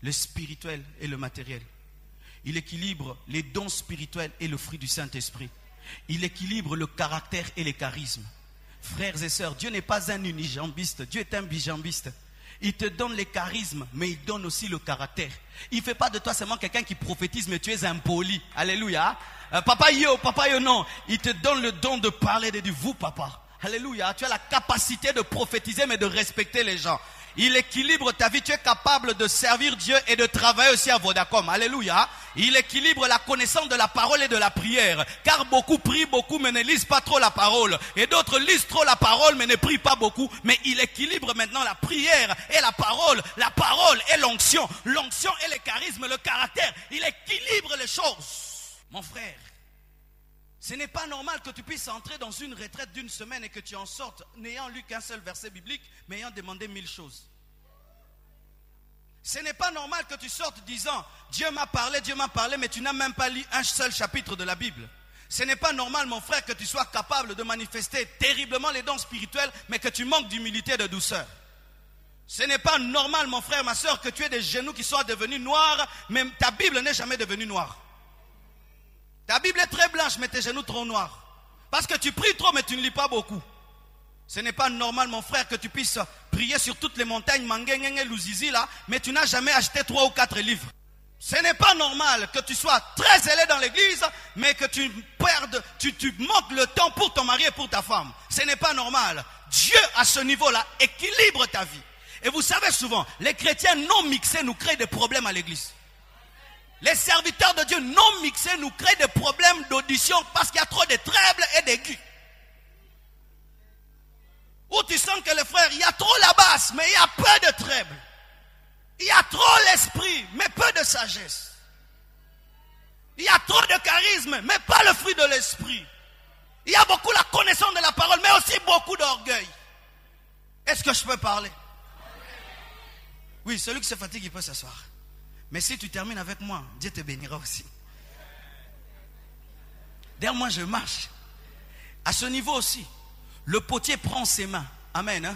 A: le spirituel et le matériel. Il équilibre les dons spirituels et le fruit du Saint-Esprit. Il équilibre le caractère et les charismes. Frères et sœurs, Dieu n'est pas un unijambiste, Dieu est un bijambiste. Il te donne les charismes, mais il donne aussi le caractère. Il ne fait pas de toi seulement quelqu'un qui prophétise, mais tu es impoli. Alléluia. Papa yo, non. Il te donne le don de parler de vous, papa. Alléluia. Tu as la capacité de prophétiser, mais de respecter les gens. Il équilibre ta vie. Tu es capable de servir Dieu et de travailler aussi à Vodacom. Alléluia. Il équilibre la connaissance de la parole et de la prière. Car beaucoup prient beaucoup mais ne lisent pas trop la parole. Et d'autres lisent trop la parole mais ne prient pas beaucoup. Mais il équilibre maintenant la prière et la parole et l'onction. L'onction et le charisme, le caractère. Il équilibre les choses. Mon frère, ce n'est pas normal que tu puisses entrer dans une retraite d'une semaine et que tu en sortes n'ayant lu qu'un seul verset biblique, mais ayant demandé 1000 choses. Ce n'est pas normal que tu sortes disant « Dieu m'a parlé, mais tu n'as même pas lu un seul chapitre de la Bible. » Ce n'est pas normal, mon frère, que tu sois capable de manifester terriblement les dons spirituels, mais que tu manques d'humilité et de douceur. Ce n'est pas normal, mon frère, ma soeur, que tu aies des genoux qui soient devenus noirs, mais ta Bible n'est jamais devenue noire. Ta Bible est très blanche, mais tes genoux trop noirs. Parce que tu pries trop, mais tu ne lis pas beaucoup. Ce n'est pas normal, mon frère, que tu puisses prier sur toutes les montagnes, Mangengenge, Luzizi, là, mais tu n'as jamais acheté 3 ou 4 livres. Ce n'est pas normal que tu sois très zélé dans l'église, mais que tu manques le temps pour ton mari et pour ta femme. Ce n'est pas normal. Dieu, à ce niveau-là, équilibre ta vie. Et vous savez souvent, les chrétiens non mixés nous créent des problèmes à l'église. Les serviteurs de Dieu non mixés nous créent des problèmes d'audition parce qu'il y a trop de trebles et d'aigus. Où tu sens que le frère, il y a trop la basse, mais il y a peu de trebles. Il y a trop l'esprit, mais peu de sagesse. Il y a trop de charisme, mais pas le fruit de l'esprit. Il y a beaucoup la connaissance de la parole, mais aussi beaucoup d'orgueil. Est-ce que je peux parler? Oui, celui qui se fatigue, il peut s'asseoir. Mais si tu termines avec moi, Dieu te bénira aussi. D'ailleurs, moi je marche. À ce niveau aussi, le potier prend ses mains. Amen. Hein?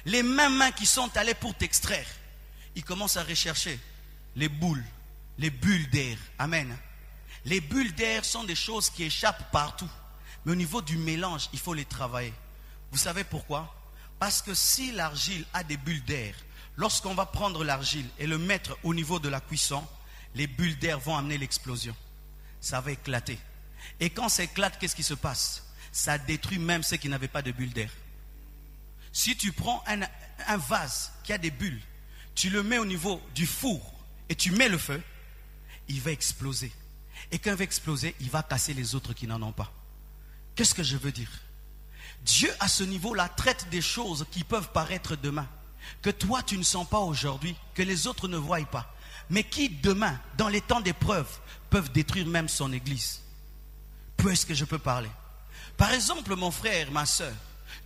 A: Les mêmes mains qui sont allées pour t'extraire. Il commence à rechercher les bulles d'air. Amen. Les bulles d'air sont des choses qui échappent partout. Mais au niveau du mélange, il faut les travailler. Vous savez pourquoi? Parce que si l'argile a des bulles d'air, lorsqu'on va prendre l'argile et le mettre au niveau de la cuisson, les bulles d'air vont amener l'explosion. Ça va éclater. Et quand ça éclate, qu'est-ce qui se passe? Ça détruit même ceux qui n'avaient pas de bulles d'air. Si tu prends un vase qui a des bulles, tu le mets au niveau du four et tu mets le feu, il va exploser. Et quand il va exploser, il va casser les autres qui n'en ont pas. Qu'est-ce que je veux dire? Dieu, à ce niveau-là, traite des choses qui peuvent paraître demain, que toi tu ne sens pas aujourd'hui, que les autres ne voient pas, mais qui demain, dans les temps d'épreuve, peuvent détruire même son église. Est-ce que je peux parler? Par exemple, mon frère, ma soeur,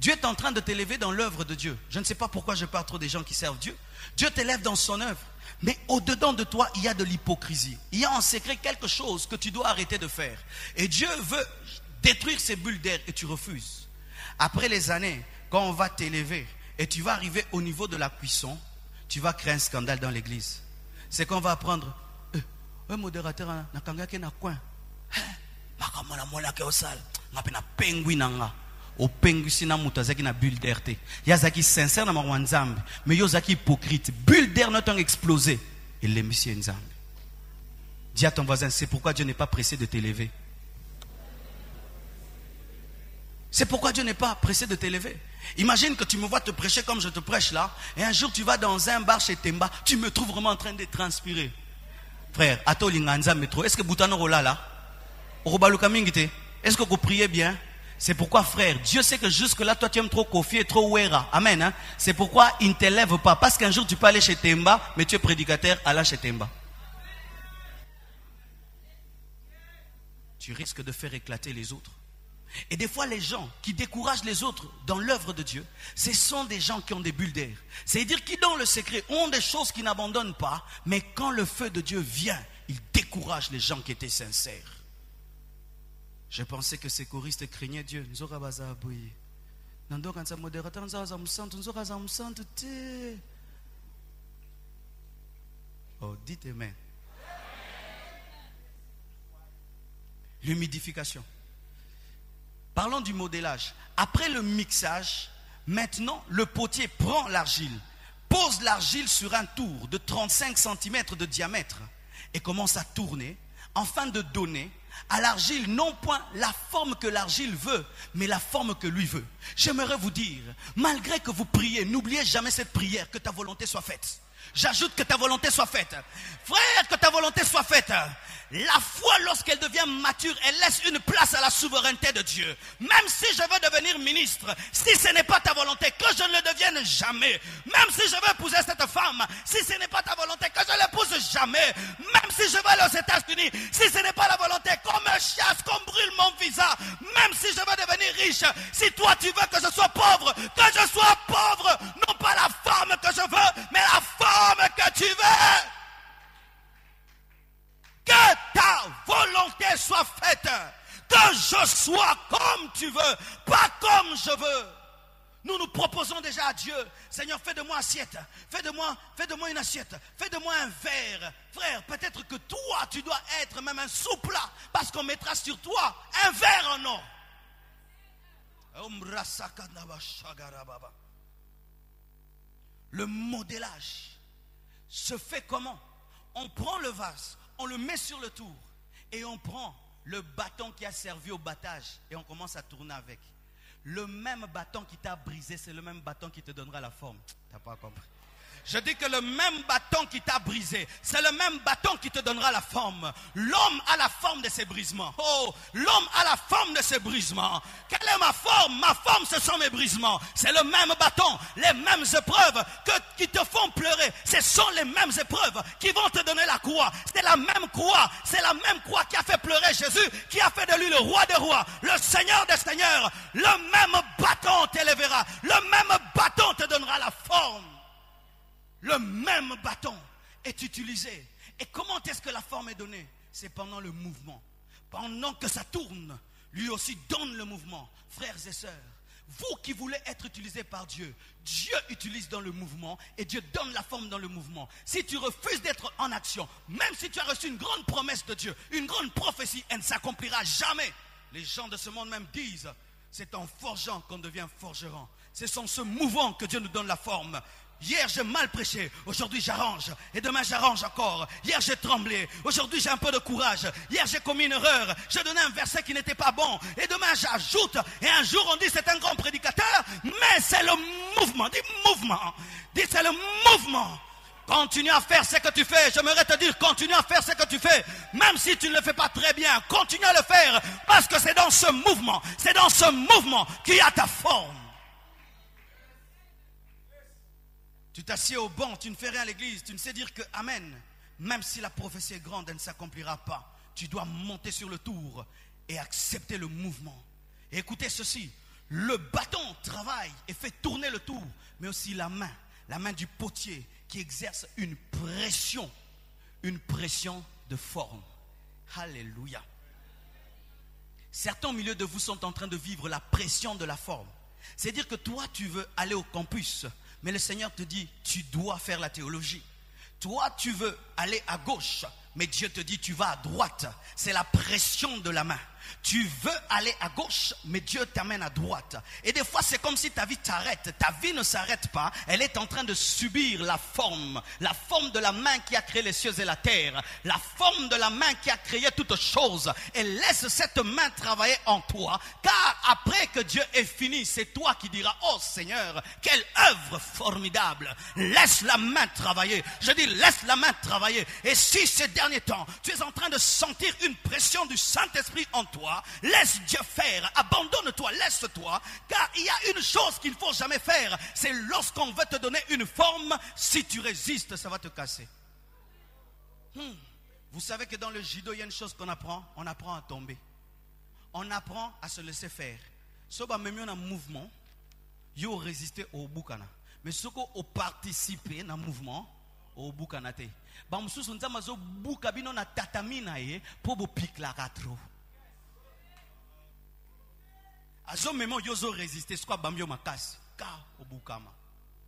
A: Dieu est en train de t'élever dans l'œuvre de Dieu. Je ne sais pas pourquoi je parle trop des gens qui servent Dieu. Dieu t'élève dans son œuvre, mais au-dedans de toi, il y a de l'hypocrisie. Il y a en secret quelque chose que tu dois arrêter de faire. Et Dieu veut détruire ces bulles d'air et tu refuses. Après les années, quand on va t'élever, et tu vas arriver au niveau de la cuisson, tu vas créer un scandale dans l'église. C'est qu'on va apprendre, un modérateur, au pengusina mutazaki na bulle d'air te. Yazaki sincère na mwanzambe, mais yozaki hypocrite. Bulle d'air n'a pas explosé. Et les messieurs nzambe. Dis à ton voisin, c'est pourquoi Dieu n'est pas pressé de t'élever. C'est pourquoi Dieu n'est pas pressé de t'élever. Imagine que tu me vois te prêcher comme je te prêche là, et un jour tu vas dans un bar chez Temba, tu me trouves vraiment en train de transpirer. Frère, ato linganza metro, est-ce que Boutano rola là? Orobaluka mingite, est-ce que vous priez bien? C'est pourquoi, frère, Dieu sait que jusque-là, toi, tu aimes trop Kofi et trop Wera. Amen. Hein? C'est pourquoi il ne t'élève pas. Parce qu'un jour, tu peux aller chez Temba, mais tu es prédicateur, allez chez Temba. Tu risques de faire éclater les autres. Et des fois, les gens qui découragent les autres dans l'œuvre de Dieu, ce sont des gens qui ont des bulles d'air. C'est-à-dire qui, dans le secret, ont des choses qui n'abandonnent pas, mais quand le feu de Dieu vient, ils découragent les gens qui étaient sincères. Je pensais que ces choristes craignaient Dieu. Oh, dites amen. L'humidification. Parlons du modélage. Après le mixage, maintenant le potier prend l'argile, pose l'argile sur un tour de 35 cm de diamètre et commence à tourner afin de donner à l'argile, non point la forme que l'argile veut, mais la forme que lui veut. J'aimerais vous dire, malgré que vous priez, n'oubliez jamais cette prière, que ta volonté soit faite. J'ajoute que ta volonté soit faite. Frère, que ta volonté soit faite. La foi, lorsqu'elle devient mature, elle laisse une place à la souveraineté de Dieu. Même si je veux devenir ministre, si ce n'est pas ta volonté, que je ne le devienne jamais. Même si je veux épouser cette femme, si ce n'est pas ta volonté, que je l'épouse jamais. Même si je veux aller aux États-Unis, si ce n'est pas la volonté, qu'on me chasse, qu'on brûle mon visa. Même si je veux devenir riche, si toi tu veux que je sois pauvre, non pas la femme que je veux, mais la femme que tu veux. Que ta volonté soit faite, que je sois comme tu veux, pas comme je veux. Nous proposons déjà à Dieu, Seigneur, fais de moi assiette, fais de moi une assiette, fais de moi un verre. Frère, peut-être que toi, tu dois être même un sous-plat, parce qu'on mettra sur toi un verre en or. Le modélage se fait comment? On prend le vase, on le met sur le tour et on prend le bâton qui a servi au battage et on commence à tourner avec. Le même bâton qui t'a brisé, c'est le même bâton qui te donnera la forme. T'as pas compris? Je dis que le même bâton qui t'a brisé, c'est le même bâton qui te donnera la forme. L'homme a la forme de ses brisements. Oh, l'homme a la forme de ses brisements. Quelle est ma forme? Ma forme, ce sont mes brisements. C'est le même bâton, les mêmes épreuves qui te font pleurer. Ce sont les mêmes épreuves qui vont te donner la croix. C'est la même croix qui a fait pleurer Jésus, qui a fait de lui le roi des rois, le Seigneur des seigneurs. Le même bâton t'élèvera. Le même bâton te donnera la forme. Le même bâton est utilisé. Et comment est-ce que la forme est donnée? C'est pendant le mouvement. Pendant que ça tourne, lui aussi donne le mouvement. Frères et sœurs, vous qui voulez être utilisés par Dieu, Dieu utilise dans le mouvement et Dieu donne la forme dans le mouvement. Si tu refuses d'être en action, même si tu as reçu une grande promesse de Dieu, une grande prophétie, elle ne s'accomplira jamais. Les gens de ce monde même disent, c'est en forgeant qu'on devient forgeron. C'est en se mouvant que Dieu nous donne la forme. Hier j'ai mal prêché, aujourd'hui j'arrange, et demain j'arrange encore. Hier j'ai tremblé, aujourd'hui j'ai un peu de courage. Hier j'ai commis une erreur, j'ai donné un verset qui n'était pas bon, et demain j'ajoute, et un jour on dit c'est un grand prédicateur, mais c'est le mouvement, dis c'est le mouvement. Continue à faire ce que tu fais, j'aimerais te dire continue à faire ce que tu fais, même si tu ne le fais pas très bien, continue à le faire, parce que c'est dans ce mouvement qu'il y a ta forme. Tu t'assieds au banc, tu ne fais rien à l'église, tu ne sais dire que Amen. Même si la prophétie est grande, elle ne s'accomplira pas. Tu dois monter sur le tour et accepter le mouvement. Et écoutez ceci, le bâton travaille et fait tourner le tour, mais aussi la main du potier qui exerce une pression de forme. Alléluia. Certains au milieu de vous sont en train de vivre la pression de la forme. C'est-à-dire que toi, tu veux aller au campus, mais le Seigneur te dit, tu dois faire la théologie. Toi, tu veux aller à gauche, mais Dieu te dit, tu vas à droite. C'est la pression de la main. Tu veux aller à gauche, mais Dieu t'amène à droite. Et des fois, c'est comme si ta vie t'arrête. Ta vie ne s'arrête pas. Elle est en train de subir la forme de la main qui a créé les cieux et la terre, la forme de la main qui a créé toutes choses. Et laisse cette main travailler en toi, car après que Dieu ait fini, c'est toi qui diras, oh Seigneur, quelle œuvre formidable. Laisse la main travailler. Je dis, laisse la main travailler. Et si ces derniers temps, tu es en train de sentir une pression du Saint-Esprit en toi, laisse Dieu faire, abandonne-toi, laisse-toi, car il y a une chose qu'il ne faut jamais faire, c'est lorsqu'on veut te donner une forme, si tu résistes, ça va te casser. Vous savez que dans le judo, il y a une chose qu'on apprend, on apprend à tomber. On apprend à se laisser faire. Si on a un mouvement, il faut résister au boukana. Mais si on participe dans le mouvement, au boukana. Ba msusu nzama zo buka bino na tatamina ye po bo pique la ratro. Azo memo yozo résister soit bambio makasi ka obukama.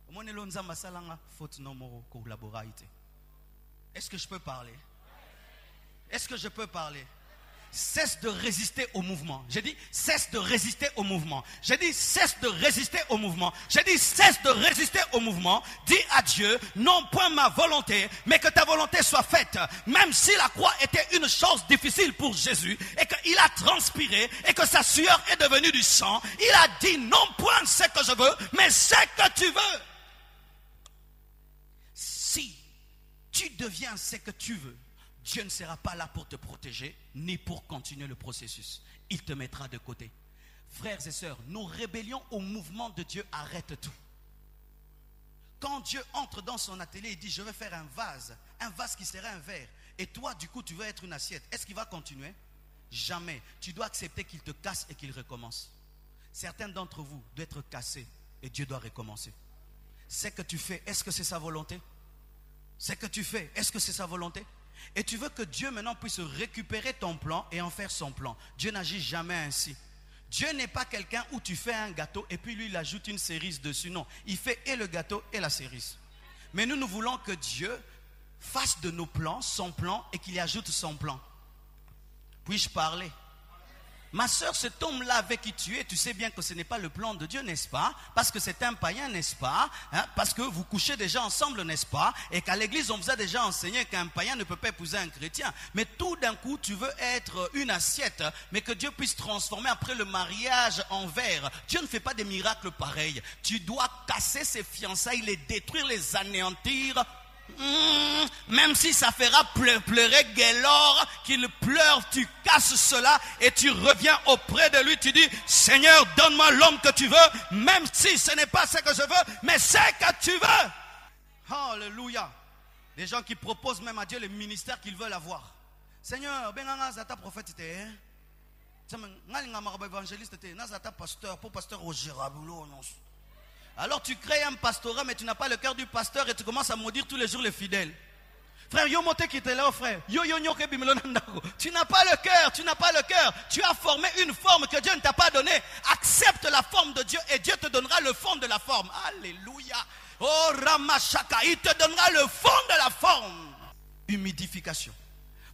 A: Omone lo nzamba salanga faute no moro collaboraité. Est-ce que je peux parler? Est-ce que je peux parler? cesse de résister au mouvement. J'ai dit, cesse de résister au mouvement. J'ai dit, cesse de résister au mouvement. J'ai dit, cesse de résister au mouvement. Dis à Dieu, non point ma volonté, mais que ta volonté soit faite. Même si la croix était une chose difficile pour Jésus, et qu'il a transpiré, et que sa sueur est devenue du sang, il a dit, non point ce que je veux, mais ce que tu veux. Si tu deviens ce que tu veux, Dieu ne sera pas là pour te protéger, ni pour continuer le processus. Il te mettra de côté. Frères et sœurs, nos rébellions au mouvement de Dieu arrêtent tout. Quand Dieu entre dans son atelier et dit, je vais faire un vase qui sera un verre, et toi, du coup, tu veux être une assiette, est-ce qu'il va continuer? Jamais. Tu dois accepter qu'il te casse et qu'il recommence. Certains d'entre vous doivent être cassés, et Dieu doit recommencer. Ce que tu fais, est-ce que c'est sa volonté? Ce que tu fais, est-ce que c'est sa volonté? Et tu veux que Dieu maintenant puisse récupérer ton plan et en faire son plan. Dieu n'agit jamais ainsi. Dieu n'est pas quelqu'un où tu fais un gâteau et puis lui il ajoute une cerise dessus. Non, il fait et le gâteau et la cerise. Mais nous voulons que Dieu fasse de nos plans son plan et qu'il y ajoute son plan. Puis-je parler? Ma soeur, cet homme-là avec qui tu es, tu sais bien que ce n'est pas le plan de Dieu, n'est-ce pas? Parce que c'est un païen, n'est-ce pas? Parce que vous couchez déjà ensemble, n'est-ce pas? Et qu'à l'église, on vous a déjà enseigné qu'un païen ne peut pas épouser un chrétien. Mais tout d'un coup, tu veux être une assiette, mais que Dieu puisse transformer après le mariage en verre. Dieu ne fait pas des miracles pareils. Tu dois casser ces fiançailles, les détruire, les anéantir. Même si ça fera pleurer Gaylor, qu'il pleure, tu casses cela et tu reviens auprès de lui, tu dis, Seigneur, donne-moi l'homme que tu veux, même si ce n'est pas ce que je veux, mais ce que tu veux. Alléluia. Des gens qui proposent même à Dieu le ministère qu'ils veulent avoir. Seigneur, ta prophète était, évangéliste était, pasteur, pour pasteur au Gérabulo, non. Alors tu crées un pastorat, mais tu n'as pas le cœur du pasteur et tu commences à maudire tous les jours les fidèles. Frère, yo moté qui était là, frère. Tu n'as pas le cœur, tu n'as pas le cœur. Tu as formé une forme que Dieu ne t'a pas donnée. Accepte la forme de Dieu et Dieu te donnera le fond de la forme. Alléluia. Oh Ramachaka, il te donnera le fond de la forme. Humidification.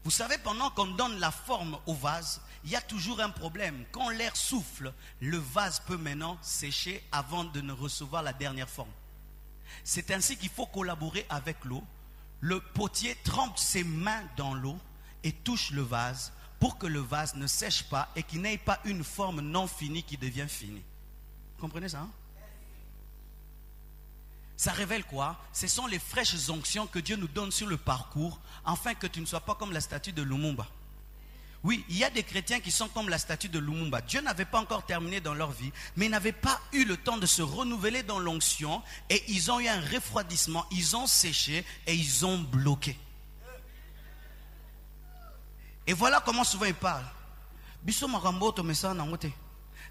A: Vous savez, pendant qu'on donne la forme au vase, il y a toujours un problème. Quand l'air souffle, le vase peut maintenant sécher avant de ne recevoir la dernière forme. C'est ainsi qu'il faut collaborer avec l'eau. Le potier trempe ses mains dans l'eau et touche le vase pour que le vase ne sèche pas et qu'il n'ait pas une forme non finie qui devient finie. Vous comprenez ça? Ça révèle quoi? Ce sont les fraîches onctions que Dieu nous donne sur le parcours, afin que tu ne sois pas comme la statue de Lumumba. Oui, il y a des chrétiens qui sont comme la statue de Lumumba. Dieu n'avait pas encore terminé dans leur vie, mais ils n'avaient pas eu le temps de se renouveler dans l'onction, et ils ont eu un refroidissement, ils ont séché et ils ont bloqué. Et voilà comment souvent ils parlent. Biso makambo to mesa na ngote.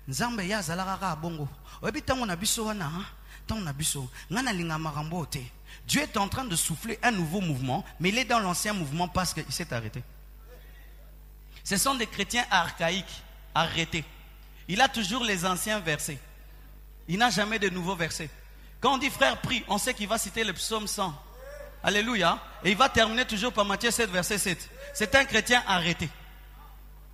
A: Nzambe ya zalaka bongo. Obi tango na biso wana. Dieu est en train de souffler un nouveau mouvement, mais il est dans l'ancien mouvement parce qu'il s'est arrêté. Ce sont des chrétiens archaïques, arrêtés. Il a toujours les anciens versets. Il n'a jamais de nouveaux versets. Quand on dit frère prie, on sait qu'il va citer le psaume 100. Alléluia. Et il va terminer toujours par Matthieu 7, verset 7. C'est un chrétien arrêté.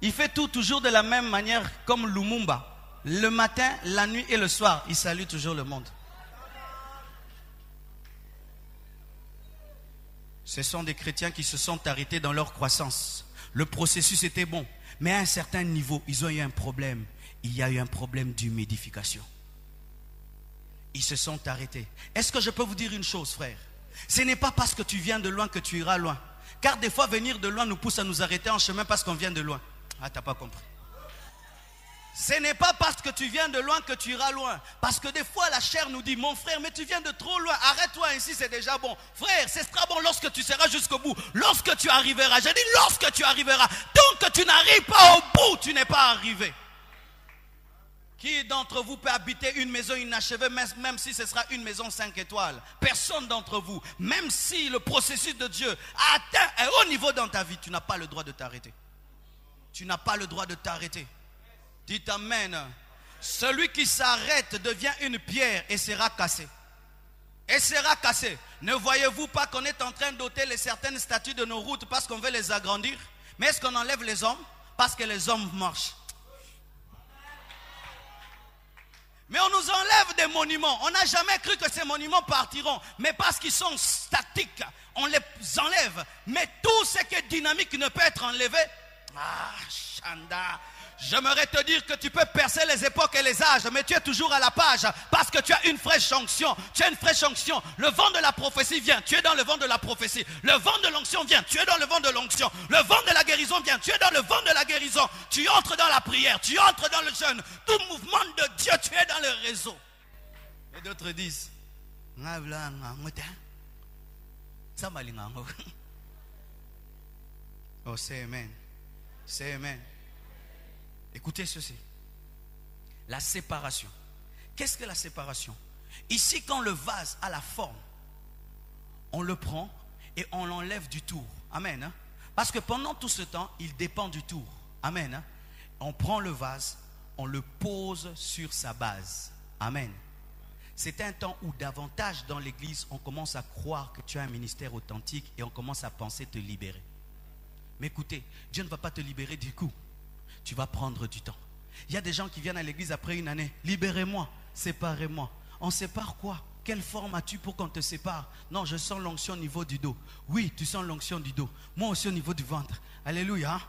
A: Il fait tout toujours de la même manière comme Lumumba. Le matin, la nuit et le soir, il salue toujours le monde. Ce sont des chrétiens qui se sont arrêtés dans leur croissance. Le processus était bon, mais à un certain niveau, ils ont eu un problème. Il y a eu un problème d'humidification. Ils se sont arrêtés. Est-ce que je peux vous dire une chose, frère? Ce n'est pas parce que tu viens de loin que tu iras loin. Car des fois, venir de loin nous pousse à nous arrêter en chemin parce qu'on vient de loin. Ah, t'as pas compris. Ce n'est pas parce que tu viens de loin que tu iras loin. Parce que des fois la chair nous dit, mon frère, mais tu viens de trop loin. Arrête-toi ici, c'est déjà bon. Frère, ce sera bon lorsque tu seras jusqu'au bout. Lorsque tu arriveras. J'ai dit lorsque tu arriveras. Tant que tu n'arrives pas au bout, tu n'es pas arrivé. Qui d'entre vous peut habiter une maison inachevée, même si ce sera une maison 5 étoiles? Personne d'entre vous. Même si le processus de Dieu a atteint un haut niveau dans ta vie, tu n'as pas le droit de t'arrêter. Tu n'as pas le droit de t'arrêter. Dites amen. Celui qui s'arrête devient une pierre et sera cassé. Et sera cassé. Ne voyez-vous pas qu'on est en train d'ôter certaines statues de nos routes parce qu'on veut les agrandir? Mais est-ce qu'on enlève les hommes? Parce que les hommes marchent. Mais on nous enlève des monuments. On n'a jamais cru que ces monuments partiront. Mais parce qu'ils sont statiques, on les enlève. Mais tout ce qui est dynamique ne peut être enlevé. Ah, Chanda. J'aimerais te dire que tu peux percer les époques et les âges, mais tu es toujours à la page parce que tu as une fraîche onction. Tu as une fraîche onction. Le vent de la prophétie vient, tu es dans le vent de la prophétie. Le vent de l'onction vient, tu es dans le vent de l'onction. Le vent de la guérison vient, tu es dans le vent de la guérison. Tu entres dans la prière, tu entres dans le jeûne. Tout mouvement de Dieu, tu es dans le réseau. Et d'autres disent, oh, c'est amen. C'est amen. Écoutez ceci. La séparation. Qu'est-ce que la séparation? Ici, quand le vase a la forme, on le prend et on l'enlève du tour. Amen. Hein? Parce que pendant tout ce temps, il dépend du tour. Amen. Hein? On prend le vase, on le pose sur sa base. Amen. C'est un temps où davantage dans l'église, on commence à croire que tu as un ministère authentique et on commence à penser te libérer. Mais écoutez, Dieu ne va pas te libérer du coup. Tu vas prendre du temps. Il y a des gens qui viennent à l'église après une année. Libérez-moi, séparez-moi. On sépare quoi? Quelle forme as-tu pour qu'on te sépare? Non, je sens l'onction au niveau du dos. Oui, tu sens l'onction du dos. Moi aussi au niveau du ventre. Alléluia.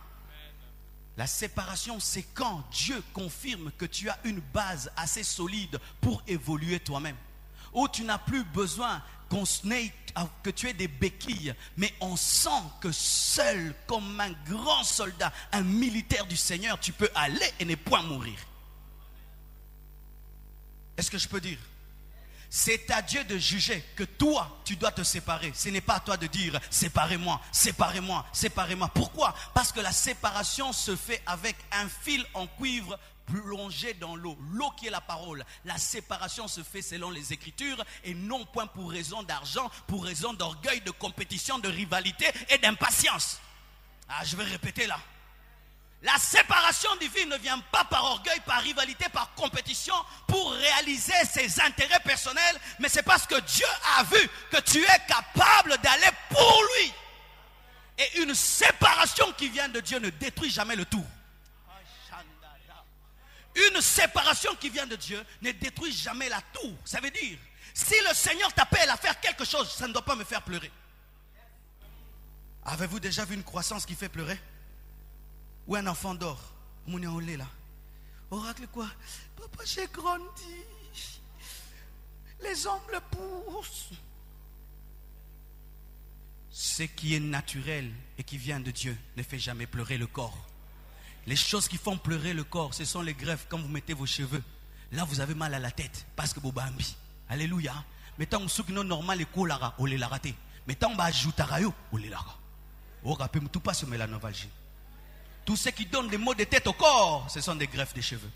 A: La séparation, c'est quand Dieu confirme que tu as une base assez solide pour évoluer toi-même. Où tu n'as plus besoin que tu aies des béquilles, mais on sent que seul, comme un grand soldat, un militaire du Seigneur, tu peux aller et ne point mourir. Est-ce que je peux dire? C'est à Dieu de juger que toi, tu dois te séparer. Ce n'est pas à toi de dire séparez-moi, séparez-moi, séparez-moi. Pourquoi? Parce que la séparation se fait avec un fil en cuivre plongé dans l'eau. L'eau qui est la parole. La séparation se fait selon les Écritures et non point pour raison d'argent, pour raison d'orgueil, de compétition, de rivalité et d'impatience. Ah, je vais répéter là. La séparation divine ne vient pas par orgueil, par rivalité, par compétition pour réaliser ses intérêts personnels, mais c'est parce que Dieu a vu que tu es capable d'aller pour lui. Et une séparation qui vient de Dieu ne détruit jamais le tout. Une séparation qui vient de Dieu ne détruit jamais la tour. Ça veut dire, si le Seigneur t'appelle à faire quelque chose, ça ne doit pas me faire pleurer. Avez-vous déjà vu une croissance qui fait pleurer? Ou un enfant dort? Mon est là. Oracle quoi? Papa, j'ai grandi. Les ongles poussent. Ce qui est naturel et qui vient de Dieu ne fait jamais pleurer le corps. Les choses qui font pleurer le corps, ce sont les greffes. Quand vous mettez vos cheveux, là vous avez mal à la tête parce que vous bambi. Alléluia. Mais tant que ce normal est colara, on les raté. Mais tant que ajoutarayo, on les lara. On rappelle tout pas sur mélanovalgie. Tout ce qui donne des maux de tête au corps, ce sont des greffes de cheveux.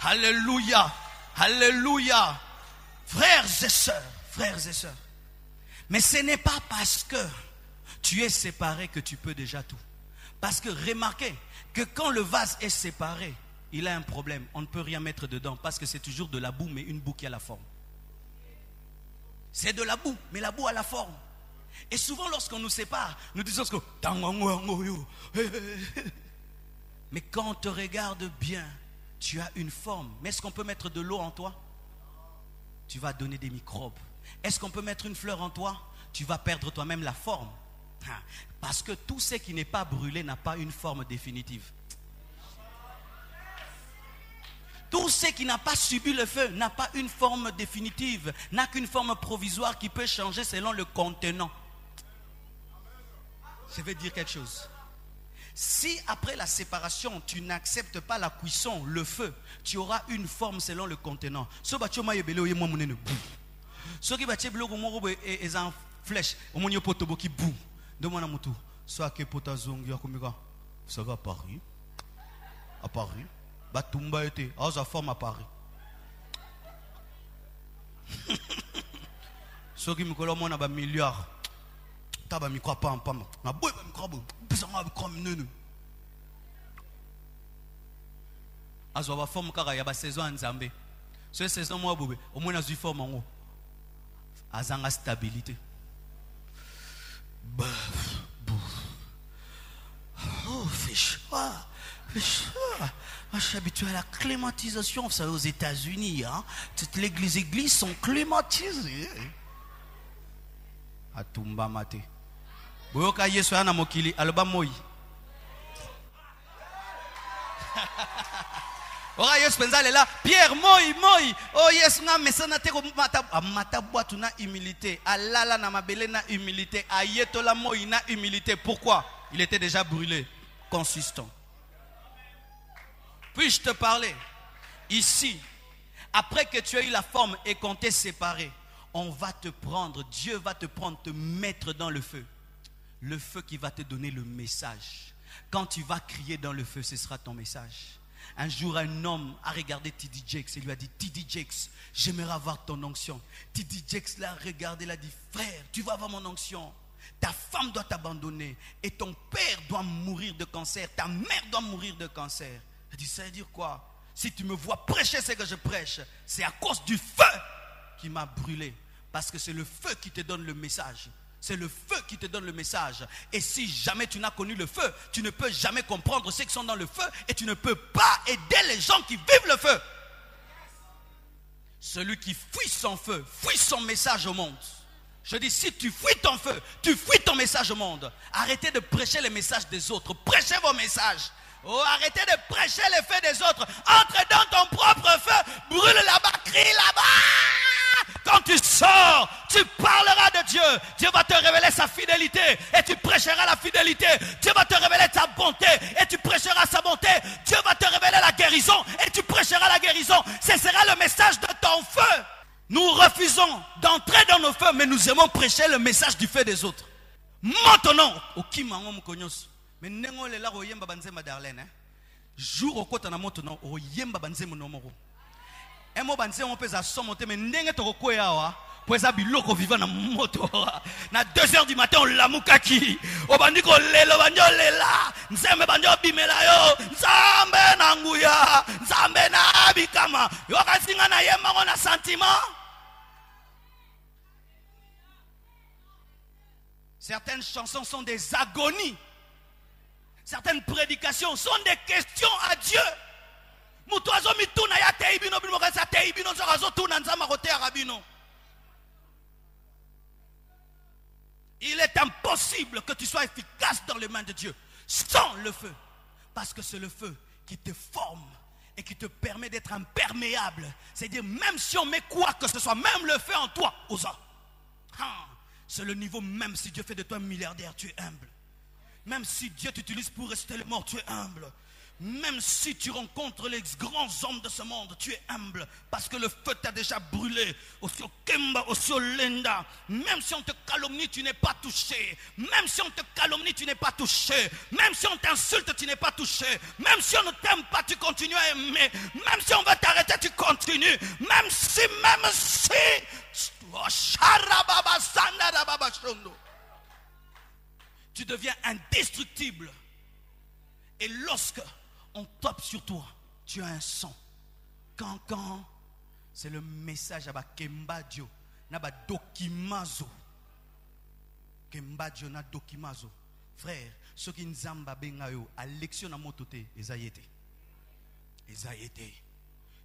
A: Alléluia. Alléluia. Frères et sœurs. Mais ce n'est pas parce que tu es séparé que tu peux déjà tout. Parce que remarquez que quand le vase est séparé, il a un problème. On ne peut rien mettre dedans parce que c'est toujours de la boue, mais une boue qui a la forme. C'est de la boue, mais la boue a la forme. Et souvent lorsqu'on nous sépare, nous disons que... Mais quand on te regarde bien, tu as une forme. Mais est-ce qu'on peut mettre de l'eau en toi? Tu vas donner des microbes. Est-ce qu'on peut mettre une fleur en toi? Tu vas perdre toi-même la forme. Parce que tout ce qui n'est pas brûlé n'a pas une forme définitive. Tout ce qui n'a pas subi le feu n'a pas une forme définitive, n'a qu'une forme provisoire qui peut changer selon le contenant. Je vais dire quelque chose. Si après la séparation, tu n'acceptes pas la cuisson, le feu, tu auras une forme selon le contenant. Ce qui est en flèche, demande à mon tour. Soit que potazong yakumika, ça va à Paris. À Paris. Batumba était, à sa forme à Paris. Ce qui me colle mon aba milliard. Taba mi croit pas na boy ba mi croit bon. Bisa ma comme nenu. Azo ba forme kaka ya ba saison nzambe. Ce saison moi bobe, au moins na zu forme ngo. Azanga stabilité. Moi, je suis habitué à la climatisation. Vous savez, aux États-Unis, hein, toutes les églises sont climatisées. Atumba mate. Boyoka Yesu ana mokili aloba moi. Ora Yesu penza là. Pierre moi. Oh Yesu nga mesana te ko mata boatu na humilité. Alala na mabele na humilité. Ayetola moi na humilité. Pourquoi? Il était déjà brûlé, consistant. Puis-je te parler? Ici, après que tu aies eu la forme et qu'on t'ait séparé, on va te prendre, Dieu va te prendre, te mettre dans le feu. Le feu qui va te donner le message. Quand tu vas crier dans le feu, ce sera ton message. Un jour, un homme a regardé T.D. Jakes et lui a dit, T.D. Jakes, j'aimerais avoir ton onction. T.D. Jakes l'a regardé, il a dit, frère, tu vas avoir mon onction. Ta femme doit t'abandonner et ton père doit mourir de cancer, ta mère doit mourir de cancer. Il dit, ça veut dire quoi? Si tu me vois prêcher ce que je prêche, c'est à cause du feu qui m'a brûlé. Parce que c'est le feu qui te donne le message. C'est le feu qui te donne le message. Et si jamais tu n'as connu le feu, tu ne peux jamais comprendre ceux qui sont dans le feu et tu ne peux pas aider les gens qui vivent le feu. Celui qui fuit son feu, fuit son message au monde. Je dis, si tu fuis ton feu, tu fuis ton message au monde. Arrêtez de prêcher les messages des autres. Prêchez vos messages. Oh, arrêtez de prêcher les feux des autres. Entre dans ton propre feu. Brûle là-bas, crie là-bas. Quand tu sors, tu parleras de Dieu. Dieu va te révéler sa fidélité et tu prêcheras la fidélité. Dieu va te révéler sa bonté et tu prêcheras sa bonté. Dieu va te révéler la guérison et tu prêcheras la guérison. Ce sera le message de ton feu. Nous refusons d'entrer dans nos feux, mais nous aimons prêcher le message du feu des autres. Maintenant, au Kimango Mukonyos. Mais nengo le la royemba banze madarlene. Jour au kota na moto na royemba banze monomoro. Emo banze on pesa somote mais ndenge to koya wa. Pesa biloko vivant na moto. Na 2h du matin on lamukaki. O bandiko lelo banjo lela. Nzembe banjo bimela yo. Nzambe na nguya. Nzambe na bikama. Yo kasinga na yemba ngona sentiment. Certaines chansons sont des agonies. Certaines prédications sont des questions à Dieu. Il est impossible que tu sois efficace dans les mains de Dieu sans le feu. Parce que c'est le feu qui te forme et qui te permet d'être imperméable. C'est-à-dire même si on met quoi que ce soit, même le feu en toi, osa. C'est le niveau, même si Dieu fait de toi un milliardaire, tu es humble. Même si Dieu t'utilise pour ressusciter les morts, tu es humble. Même si tu rencontres les grands hommes de ce monde, tu es humble. Parce que le feu t'a déjà brûlé. Osio Kemba, Osio Lenda. Même si on te calomnie, tu n'es pas touché. Même si on te calomnie, tu n'es pas touché. Même si on t'insulte, tu n'es pas touché. Même si on ne t'aime pas, tu continues à aimer. Même si on va t'arrêter, tu continues. Même si. Tu deviens indestructible. Et lorsque on tape sur toi, tu as un son. Quand c'est le message à Kembadio, naba dokimazo. Kembadio na dokimazo. Frère, ceux qui nzamba bengayo à l'élection na motote, ezayete.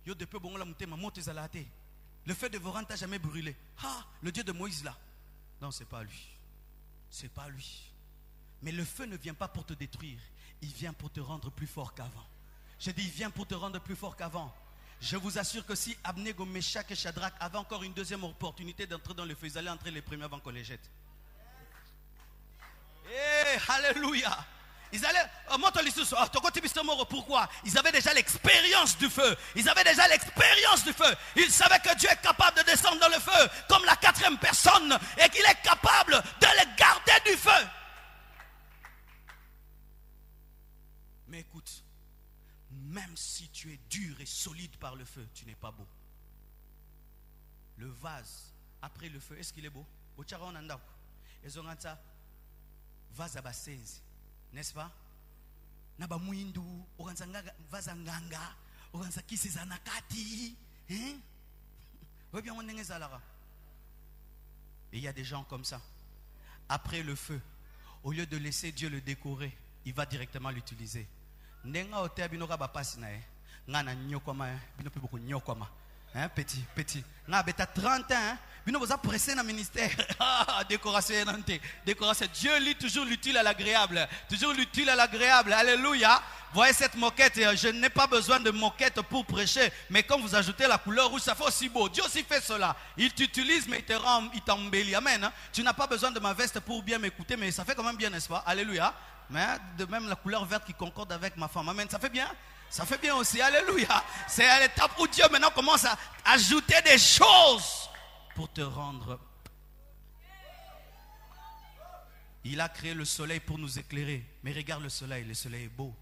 A: Yo depuis bon la mutema moto ezalate. Le feu de Voran t'a jamais brûlé. Le Dieu de Moïse là. Non, c'est pas lui. C'est pas lui. Mais le feu ne vient pas pour te détruire. Il vient pour te rendre plus fort qu'avant. Je dis, il vient pour te rendre plus fort qu'avant. Je vous assure que si Abnego, Meshach et Shadrach avaient encore une deuxième opportunité d'entrer dans le feu, ils allaient entrer les premiers avant qu'on les jette. Alléluia. Ils allaient, pourquoi? Ils avaient déjà l'expérience du feu. Ils avaient déjà l'expérience du feu. Ils savaient que Dieu est capable de descendre dans le feu comme la 4e personne et qu'il est capable de les garder du feu. Mais écoute, même si tu es dur et solide par le feu, tu n'es pas beau. Le vase, après le feu, est-ce qu'il est beau? Vase à basenzi, n'est-ce pas? Naba muindu, oranzanga vase nganga, oranza kisiza nakati, hein? Et il y a des gens comme ça. Après le feu, au lieu de laisser Dieu le décorer, il va directement l'utiliser. Nenga otea binoka bapasi na e. Ngana nyokoma, bino pe beaucoup nyokoma. Hein, petit. Nga beta 30 ans, bino vous a pressé dans le ministère. Décoration. Dieu lit toujours l'utile à l'agréable. Toujours l'utile à l'agréable. Alléluia. Voyez cette moquette. Je n'ai pas besoin de moquette pour prêcher. Mais quand vous ajoutez la couleur rouge, ça fait aussi beau. Dieu aussi fait cela. Il t'utilise, mais il t'embellit. Amen. Tu n'as pas besoin de ma veste pour bien m'écouter, mais ça fait quand même bien, n'est-ce pas? Alléluia. Mais de même la couleur verte qui concorde avec ma femme. Amen. Ça fait bien. Ça fait bien aussi, alléluia. C'est à l'étape où Dieu maintenant commence à ajouter des choses pour te rendre. Il a créé le soleil pour nous éclairer. Mais regarde le soleil est beau.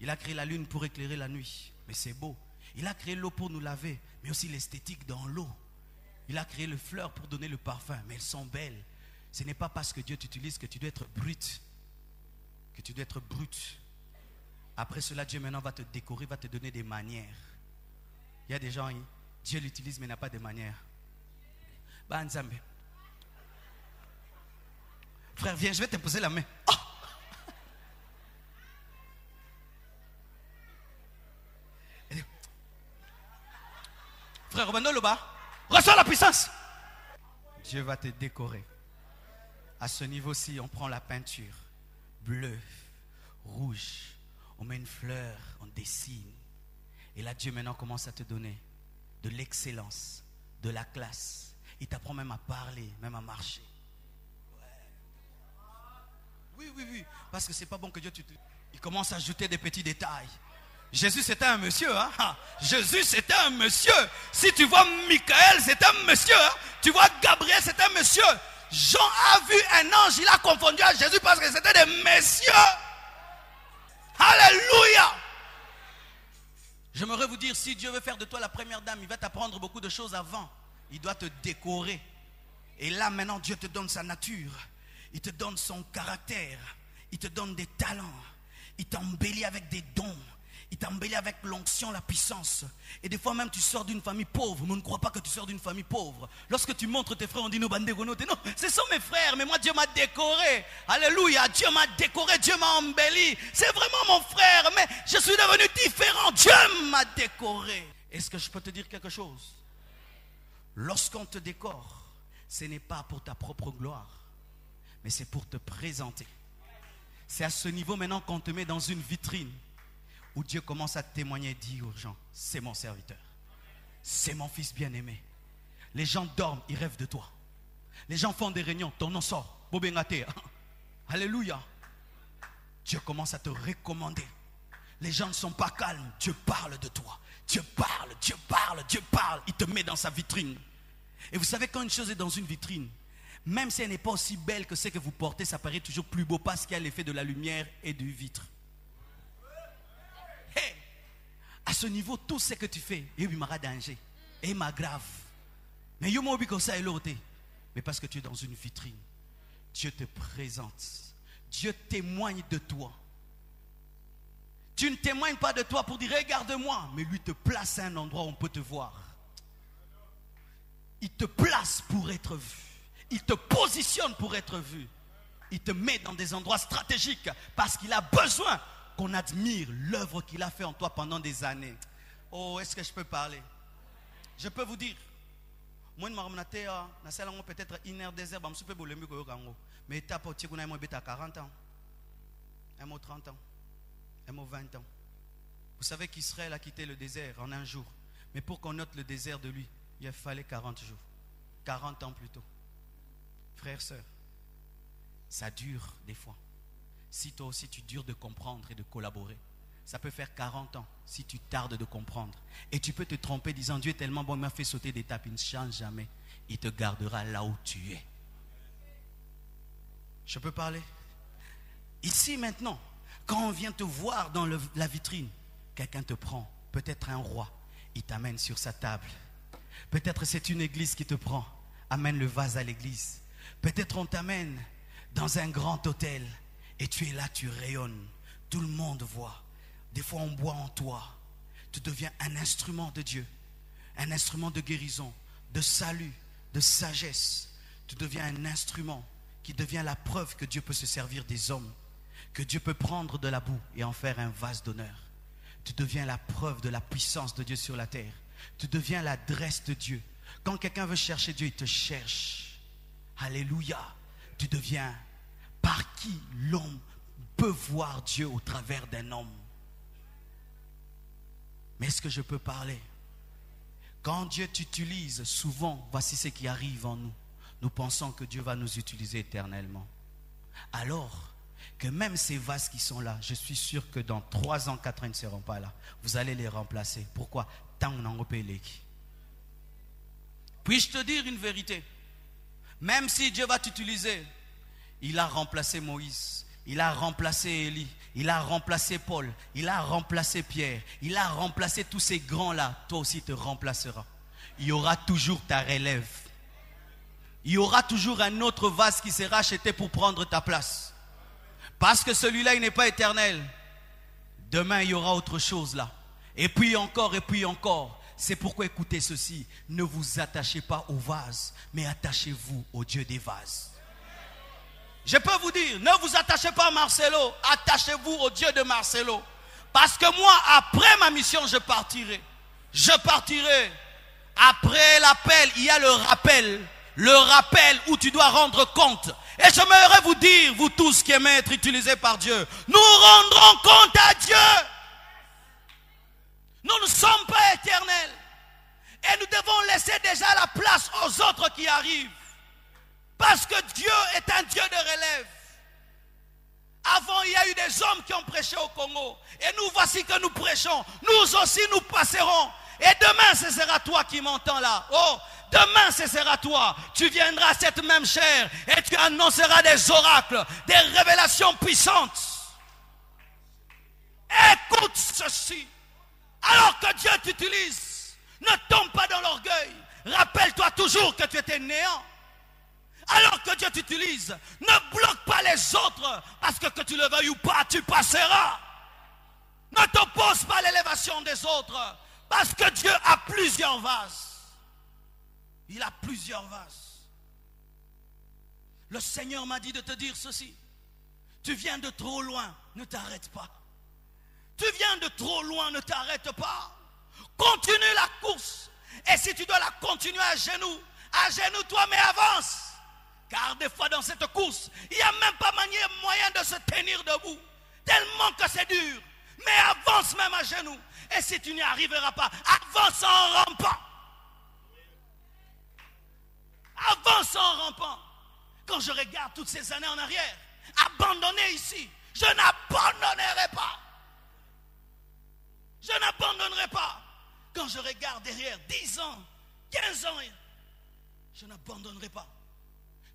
A: Il a créé la lune pour éclairer la nuit, mais c'est beau. Il a créé l'eau pour nous laver, mais aussi l'esthétique dans l'eau. Il a créé les fleurs pour donner le parfum, mais elles sont belles. Ce n'est pas parce que Dieu t'utilise que tu dois être brut. Après cela, Dieu maintenant va te décorer, va te donner des manières. Il y a des gens, Dieu l'utilise mais n'a pas de manières. Frère, viens, je vais t'imposer la main. Oh! Frère Robando Loba, reçois la puissance. Dieu va te décorer. À ce niveau-ci, on prend la peinture bleue, rouge. On met une fleur, on dessine. Et là, Dieu maintenant commence à te donner de l'excellence, de la classe. Il t'apprend même à parler, même à marcher. Ouais. Oui. Parce que c'est pas bon que Dieu il commence à ajouter des petits détails. Jésus, c'était un monsieur. Hein? Jésus, c'était un monsieur. Si tu vois Michael, c'est un monsieur. Hein? Tu vois Gabriel, c'est un monsieur. Jean a vu un ange, il a confondu à Jésus parce que c'était des messieurs. Alléluia. J'aimerais vous dire, si Dieu veut faire de toi la première dame, il va t'apprendre beaucoup de choses avant. Il doit te décorer. Et là maintenant, Dieu te donne sa nature. Il te donne son caractère. Il te donne des talents. Il t'embellit avec des dons. Il t'embellit avec l'onction, la puissance. Et des fois même tu sors d'une famille pauvre. Mais on ne croit pas que tu sors d'une famille pauvre. Lorsque tu montres tes frères, on dit non, non, ce sont mes frères. Mais moi Dieu m'a décoré. Alléluia, Dieu m'a décoré, Dieu m'a embelli. C'est vraiment mon frère. Mais je suis devenu différent. Dieu m'a décoré. Est-ce que je peux te dire quelque chose? Lorsqu'on te décore, ce n'est pas pour ta propre gloire, mais c'est pour te présenter. C'est à ce niveau maintenant qu'on te met dans une vitrine où Dieu commence à témoigner et dire aux gens, c'est mon serviteur, c'est mon fils bien-aimé. Les gens dorment, ils rêvent de toi. Les gens font des réunions, ton nom sort. Alléluia. Dieu commence à te recommander. Les gens ne sont pas calmes, Dieu parle de toi. Dieu parle. Il te met dans sa vitrine. Et vous savez, quand une chose est dans une vitrine, même si elle n'est pas aussi belle que ce que vous portez, ça paraît toujours plus beau parce qu'il y a l'effet de la lumière et du vitre. Hey, à ce niveau, tout ce que tu fais, il y a danger, il y a grave. Mais mais parce que tu es dans une vitrine, Dieu te présente, Dieu témoigne de toi. Tu ne témoignes pas de toi pour dire regarde-moi, mais lui te place à un endroit où on peut te voir. Il te place pour être vu. Il te positionne pour être vu. Il te met dans des endroits stratégiques parce qu'il a besoin qu'on admire l'œuvre qu'il a fait en toi pendant des années. Oh, est-ce que je peux parler? Je peux vous dire, moi, je peut-être une heure, 2 heures, mais tu as 40 ans, 30 ans, 20 ans. Vous savez qu'Israël a quitté le désert en un jour. Mais pour qu'on note le désert de lui, il fallait 40 jours. 40 ans plus tôt. Frères, sœurs, ça dure des fois. Si toi aussi tu dures de comprendre et de collaborer, ça peut faire 40 ans si tu tardes de comprendre. Et tu peux te tromper disant Dieu est tellement bon, il m'a fait sauter d'étape, il ne change jamais. Il te gardera là où tu es. Je peux parler? Ici maintenant, quand on vient te voir dans la vitrine, quelqu'un te prend, peut-être un roi, il t'amène sur sa table. Peut-être c'est une église qui te prend, amène le vase à l'église. Peut-être on t'amène dans un grand hôtel et tu es là, tu rayonnes. Tout le monde voit. Des fois on boit en toi. Tu deviens un instrument de Dieu, un instrument de guérison, de salut, de sagesse. Tu deviens un instrument qui devient la preuve que Dieu peut se servir des hommes, que Dieu peut prendre de la boue et en faire un vase d'honneur. Tu deviens la preuve de la puissance de Dieu sur la terre. Tu deviens l'adresse de Dieu. Quand quelqu'un veut chercher Dieu, il te cherche. Alléluia. Tu deviens par qui l'homme peut voir Dieu au travers d'un homme. Mais est-ce que je peux parler? Quand Dieu t'utilise, souvent, voici ce qui arrive en nous. Nous pensons que Dieu va nous utiliser éternellement. Alors que même ces vases qui sont là, je suis sûr que dans 3 ans, 4 ans, ils ne seront pas là. Vous allez les remplacer. Pourquoi? Tant on en repère. Puis-je te dire une vérité? Même si Dieu va t'utiliser, il a remplacé Moïse, il a remplacé Élie, il a remplacé Paul, il a remplacé Pierre, il a remplacé tous ces grands-là. Toi aussi te remplacera. Il y aura toujours ta relève. Il y aura toujours un autre vase qui sera acheté pour prendre ta place. Parce que celui-là, il n'est pas éternel. Demain, il y aura autre chose là. Et puis encore, et puis encore. C'est pourquoi écoutez ceci. Ne vous attachez pas au vase, mais attachez-vous au Dieu des vases. Je peux vous dire, ne vous attachez pas à Marcelo, attachez-vous au Dieu de Marcelo. Parce que moi, après ma mission, je partirai. Je partirai. Après l'appel, il y a le rappel. Le rappel où tu dois rendre compte. Et j'aimerais vous dire, vous tous qui aimez être utilisés par Dieu, nous rendrons compte à Dieu. Nous ne sommes pas éternels. Et nous devons laisser déjà la place aux autres qui arrivent. Parce que Dieu est un Dieu de relève. Avant, il y a eu des hommes qui ont prêché au Congo. Et nous voici que nous prêchons. Nous aussi, nous passerons. Et demain, ce sera toi qui m'entends là. Oh, demain, ce sera toi. Tu viendras à cette même chair et tu annonceras des oracles, des révélations puissantes. Écoute ceci. Alors que Dieu t'utilise, ne tombe pas dans l'orgueil. Rappelle-toi toujours que tu étais néant. Alors que Dieu t'utilise, ne bloque pas les autres, parce que tu le veuilles ou pas, tu passeras. Ne t'oppose pas à l'élévation des autres, parce que Dieu a plusieurs vases. Il a plusieurs vases. Le Seigneur m'a dit de te dire ceci. Tu viens de trop loin, ne t'arrête pas. Tu viens de trop loin, ne t'arrête pas. Continue la course. Et si tu dois la continuer à genoux toi, mais avance. Car des fois dans cette course, il n'y a même pas moyen de se tenir debout. Tellement que c'est dur. Mais avance même à genoux. Et si tu n'y arriveras pas, avance en rampant. Avance en rampant. Quand je regarde toutes ces années en arrière, abandonné ici, je n'abandonnerai pas. Je n'abandonnerai pas. Quand je regarde derrière 10 ans, 15 ans, je n'abandonnerai pas.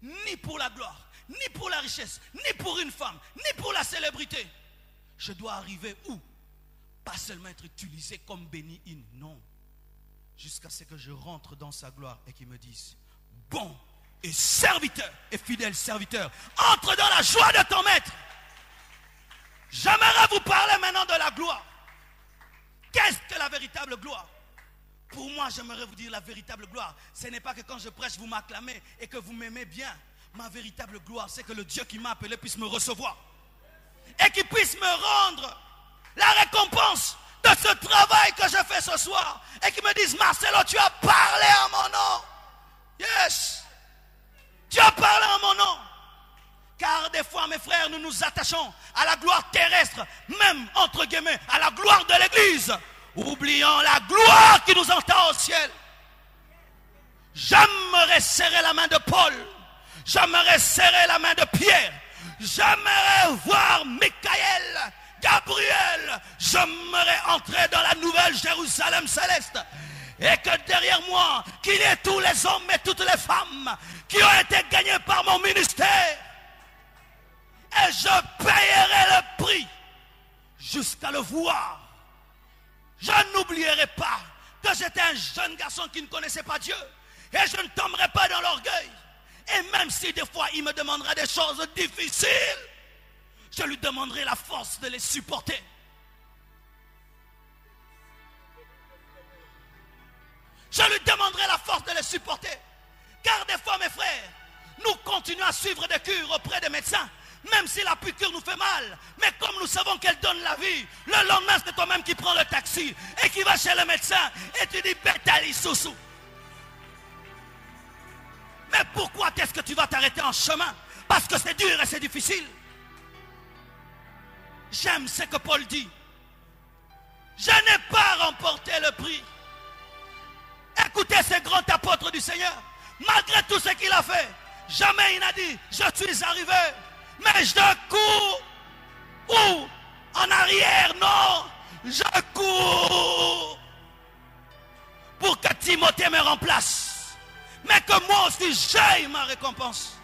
A: Ni pour la gloire, ni pour la richesse, ni pour une femme, ni pour la célébrité. Je dois arriver où? Pas seulement être utilisé comme béni-in, non. Jusqu'à ce que je rentre dans sa gloire et qu'il me dise, bon et serviteur et fidèle serviteur, entre dans la joie de ton maître. J'aimerais vous parler maintenant de la gloire. Qu'est-ce que la véritable gloire? Pour moi, j'aimerais vous dire la véritable gloire. Ce n'est pas que quand je prêche, vous m'acclamez et que vous m'aimez bien. Ma véritable gloire, c'est que le Dieu qui m'a appelé puisse me recevoir. Et qu'il puisse me rendre la récompense de ce travail que je fais ce soir. Et qu'il me dise, Marcelo, tu as parlé en mon nom. Yes. Tu as parlé en mon nom. Car des fois, mes frères, nous nous attachons à la gloire terrestre, même entre guillemets, à la gloire de l'église, oubliant la gloire qui nous entend au ciel. J'aimerais serrer la main de Paul. J'aimerais serrer la main de Pierre. J'aimerais voir Michael, Gabriel. J'aimerais entrer dans la nouvelle Jérusalem céleste. Et que derrière moi, qu'il y ait tous les hommes et toutes les femmes qui ont été gagnés par mon ministère. Et je payerai le prix jusqu'à le voir. Je n'oublierai pas que j'étais un jeune garçon qui ne connaissait pas Dieu. Et je ne tomberai pas dans l'orgueil. Et même si des fois il me demandera des choses difficiles, je lui demanderai la force de les supporter. Je lui demanderai la force de les supporter. Car des fois, mes frères, nous continuons à suivre des cures auprès des médecins.
B: même si la piqûre nous fait mal, mais comme nous savons qu'elle donne la vie, le lendemain c'est toi-même qui prends le taxi et qui va chez le médecin et tu dis Betali Soussou. Mais pourquoi est-ce que tu vas t'arrêter en chemin? Parce que c'est dur et c'est difficile. J'aime ce que Paul dit. Je n'ai pas remporté le prix. Écoutez ce grand apôtre du Seigneur. Malgré tout ce qu'il a fait, jamais il n'a dit je suis arrivé, mais je cours. Ou en arrière, non, je cours pour que Timothée me remplace, mais que moi aussi j'aille ma récompense.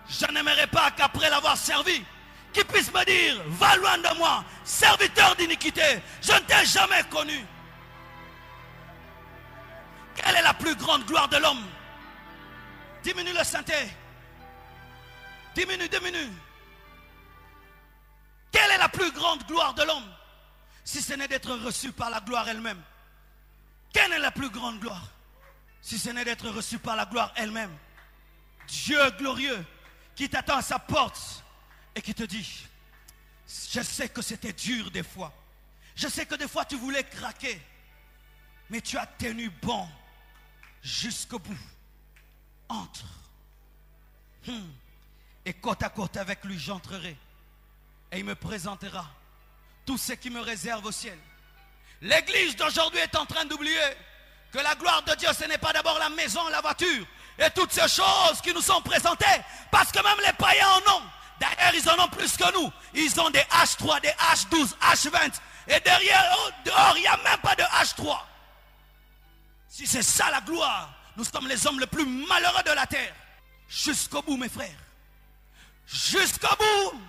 B: Je n'aimerais pas qu'après l'avoir servi, qu'il puisse me dire va loin de moi, serviteur d'iniquité, je ne t'ai jamais connu. Quelle est la plus grande gloire de l'homme? Diminue le synthé. Diminue. Quelle est la plus grande gloire de l'homme? Si ce n'est d'être reçu par la gloire elle-même. Quelle est la plus grande gloire? Si ce n'est d'être reçu par la gloire elle-même. Dieu glorieux qui t'attend à sa porte et qui te dit, je sais que c'était dur des fois. Je sais que des fois tu voulais craquer. Mais tu as tenu bon jusqu'au bout. Entre. Et côte à côte avec lui, j'entrerai. Et il me présentera tout ce qui me réserve au ciel. L'église d'aujourd'hui est en train d'oublier que la gloire de Dieu, ce n'est pas d'abord la maison, la voiture et toutes ces choses qui nous sont présentées. Parce que même les païens en ont. D'ailleurs, ils en ont plus que nous. Ils ont des H3, des H12, H20. Et derrière, dehors, il n'y a même pas de H3. Si c'est ça la gloire, nous sommes les hommes les plus malheureux de la terre. Jusqu'au bout, mes frères. Jusqu'au bout.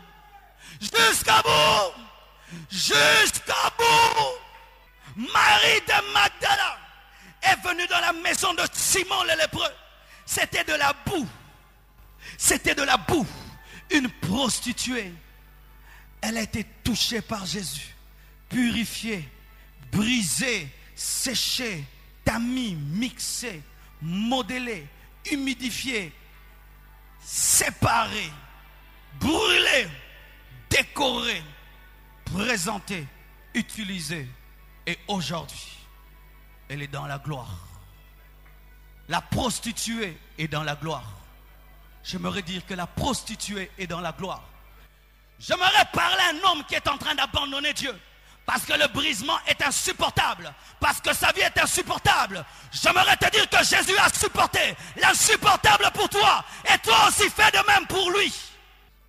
B: Jusqu'au bout. Jusqu'au bout. Marie de Magdala est venue dans la maison de Simon le lépreux. C'était de la boue. C'était de la boue. Une prostituée. Elle a été touchée par Jésus. Purifiée, brisée, séchée, tamis, mixée, modelée, humidifiée, séparée, brûlée, décorée, présentée, utilisée. Et aujourd'hui, elle est dans la gloire. La prostituée est dans la gloire. J'aimerais dire que la prostituée est dans la gloire. J'aimerais parler à un homme qui est en train d'abandonner Dieu. Parce que le brisement est insupportable. Parce que sa vie est insupportable. J'aimerais te dire que Jésus a supporté l'insupportable pour toi. Et toi aussi fais de même pour lui.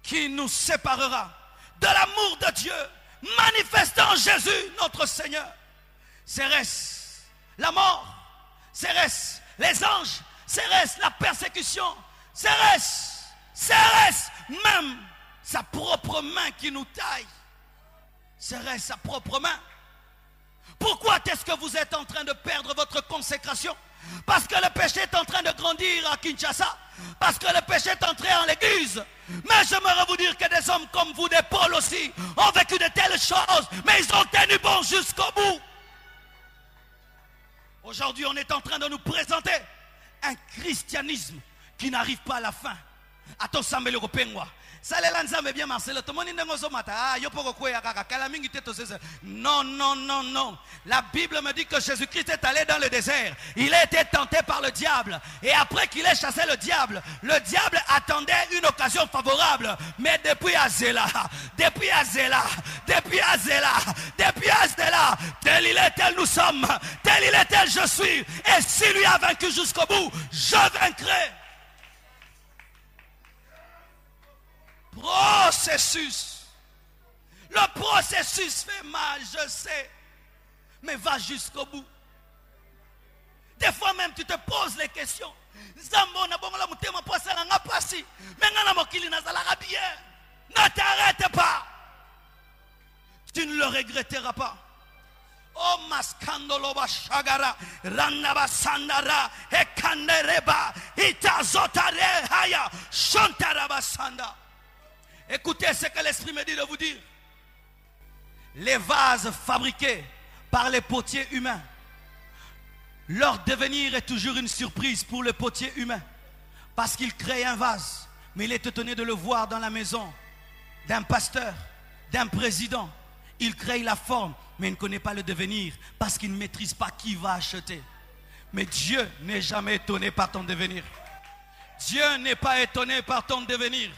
B: Qui nous séparera de l'amour de Dieu manifesté en Jésus notre Seigneur? Serait-ce la mort? Serait-ce les anges? Serait-ce la persécution? Serait-ce même sa propre main qui nous taille? Serait-ce sa propre main? Pourquoi est-ce que vous êtes en train de perdre votre consécration? Parce que le péché est en train de grandir à Kinshasa. Parce que le péché est entré en l'église. Mais j'aimerais vous dire que des hommes comme vous, des Paul aussi, ont vécu de telles choses, mais ils ont tenu bon jusqu'au bout. Aujourd'hui, on est en train de nous présenter un christianisme qui n'arrive pas à la fin. Attends, ça me le repengwa. Non, non, non, non. La Bible me dit que Jésus-Christ est allé dans le désert. Il a été tenté par le diable. Et après qu'il ait chassé le diable attendait une occasion favorable. Mais depuis Azéla, tel il est, tel nous sommes, tel il est, tel je suis. Et s'il lui a vaincu jusqu'au bout, je vaincrai. Processus. Le processus fait mal, je sais. Mais va jusqu'au bout. Des fois même tu te poses les questions. Ne t'arrête pas. Tu ne le regretteras pas. Oh maskandoloba shagara ranaba sandara ekandereba itazotare haya shantaraba sanda. Écoutez ce que l'Esprit me dit de vous dire. Les vases fabriqués par les potiers humains, leur devenir est toujours une surprise pour le potier humain. Parce qu'il crée un vase, Mais il est étonné de le voir dans la maison d'un pasteur, d'un président. Il crée la forme, mais il ne connaît pas le devenir parce qu'il ne maîtrise pas qui va acheter. Mais Dieu n'est jamais étonné par ton devenir. Dieu n'est pas étonné par ton devenir.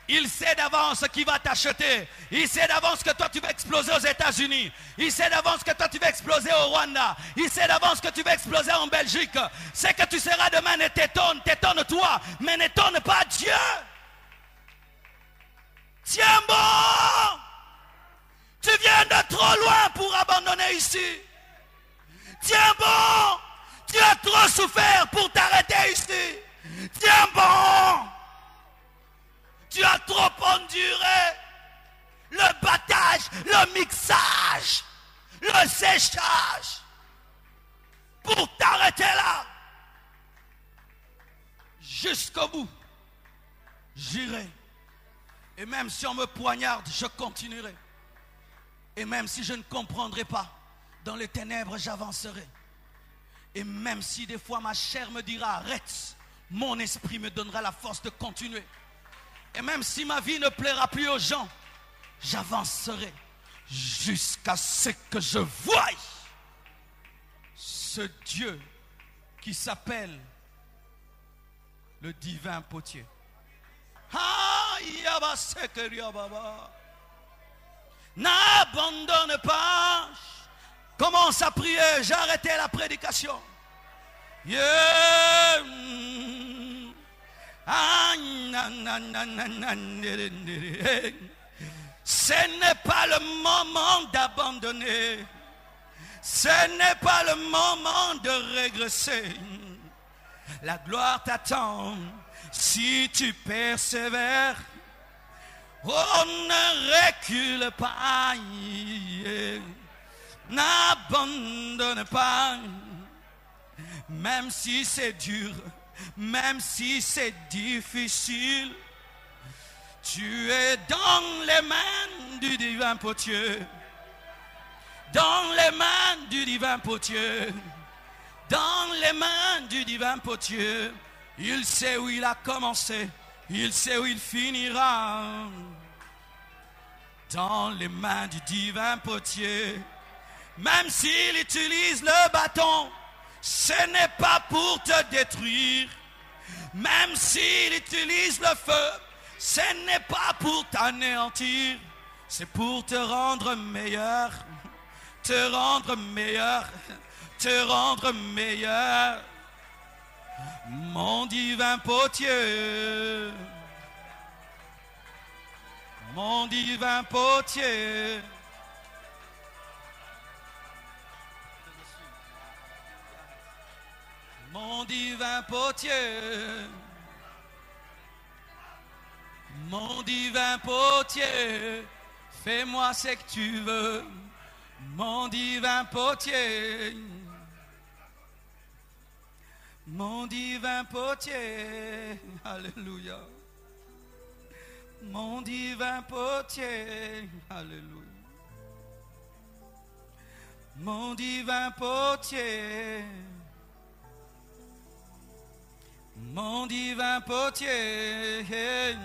B: Il sait d'avance qui va t'acheter. Il sait d'avance que toi tu vas exploser aux États-Unis. Il sait d'avance que toi tu vas exploser au Rwanda. Il sait d'avance que tu vas exploser en Belgique. C'est que tu seras demain et t'étonne-toi, mais n'étonne pas Dieu. Tiens bon, tu viens de trop loin pour abandonner ici. Tiens bon, tu as trop souffert pour t'arrêter ici. Tiens bon, tu as trop enduré le battage, le mixage, le séchage pour t'arrêter là. Jusqu'au bout, j'irai. Et même si on me poignarde, je continuerai. Et même si je ne comprendrai pas, dans les ténèbres, j'avancerai. Et même si des fois ma chair me dira arrête, mon esprit me donnera la force de continuer. Et même si ma vie ne plaira plus aux gens, j'avancerai jusqu'à ce que je voie ce Dieu qui s'appelle le divin potier. N'abandonne pas. Commence à prier. J'ai arrêté la prédication. Yeah. Ce n'est pas le moment d'abandonner. Ce n'est pas le moment de régresser. La gloire t'attend si tu persévères. Oh, ne recule pas. N'abandonne pas. Même si c'est dur, même si c'est difficile, tu es dans les mains du divin potier. Dans les mains du divin potier. Dans les mains du divin potier. Il sait où il a commencé. Il sait où il finira. Dans les mains du divin potier. Même s'il utilise le bâton, ce n'est pas pour te détruire. Même s'il utilise le feu, ce n'est pas pour t'anéantir. C'est pour te rendre meilleur. Te rendre meilleur. Te rendre meilleur. Mon divin potier. Mon divin potier. Mon divin potier. Mon divin potier. Fais-moi ce que tu veux. Mon divin potier. Mon divin potier. Alléluia. Mon divin potier. Alléluia. Mon divin potier. Mon divin potier.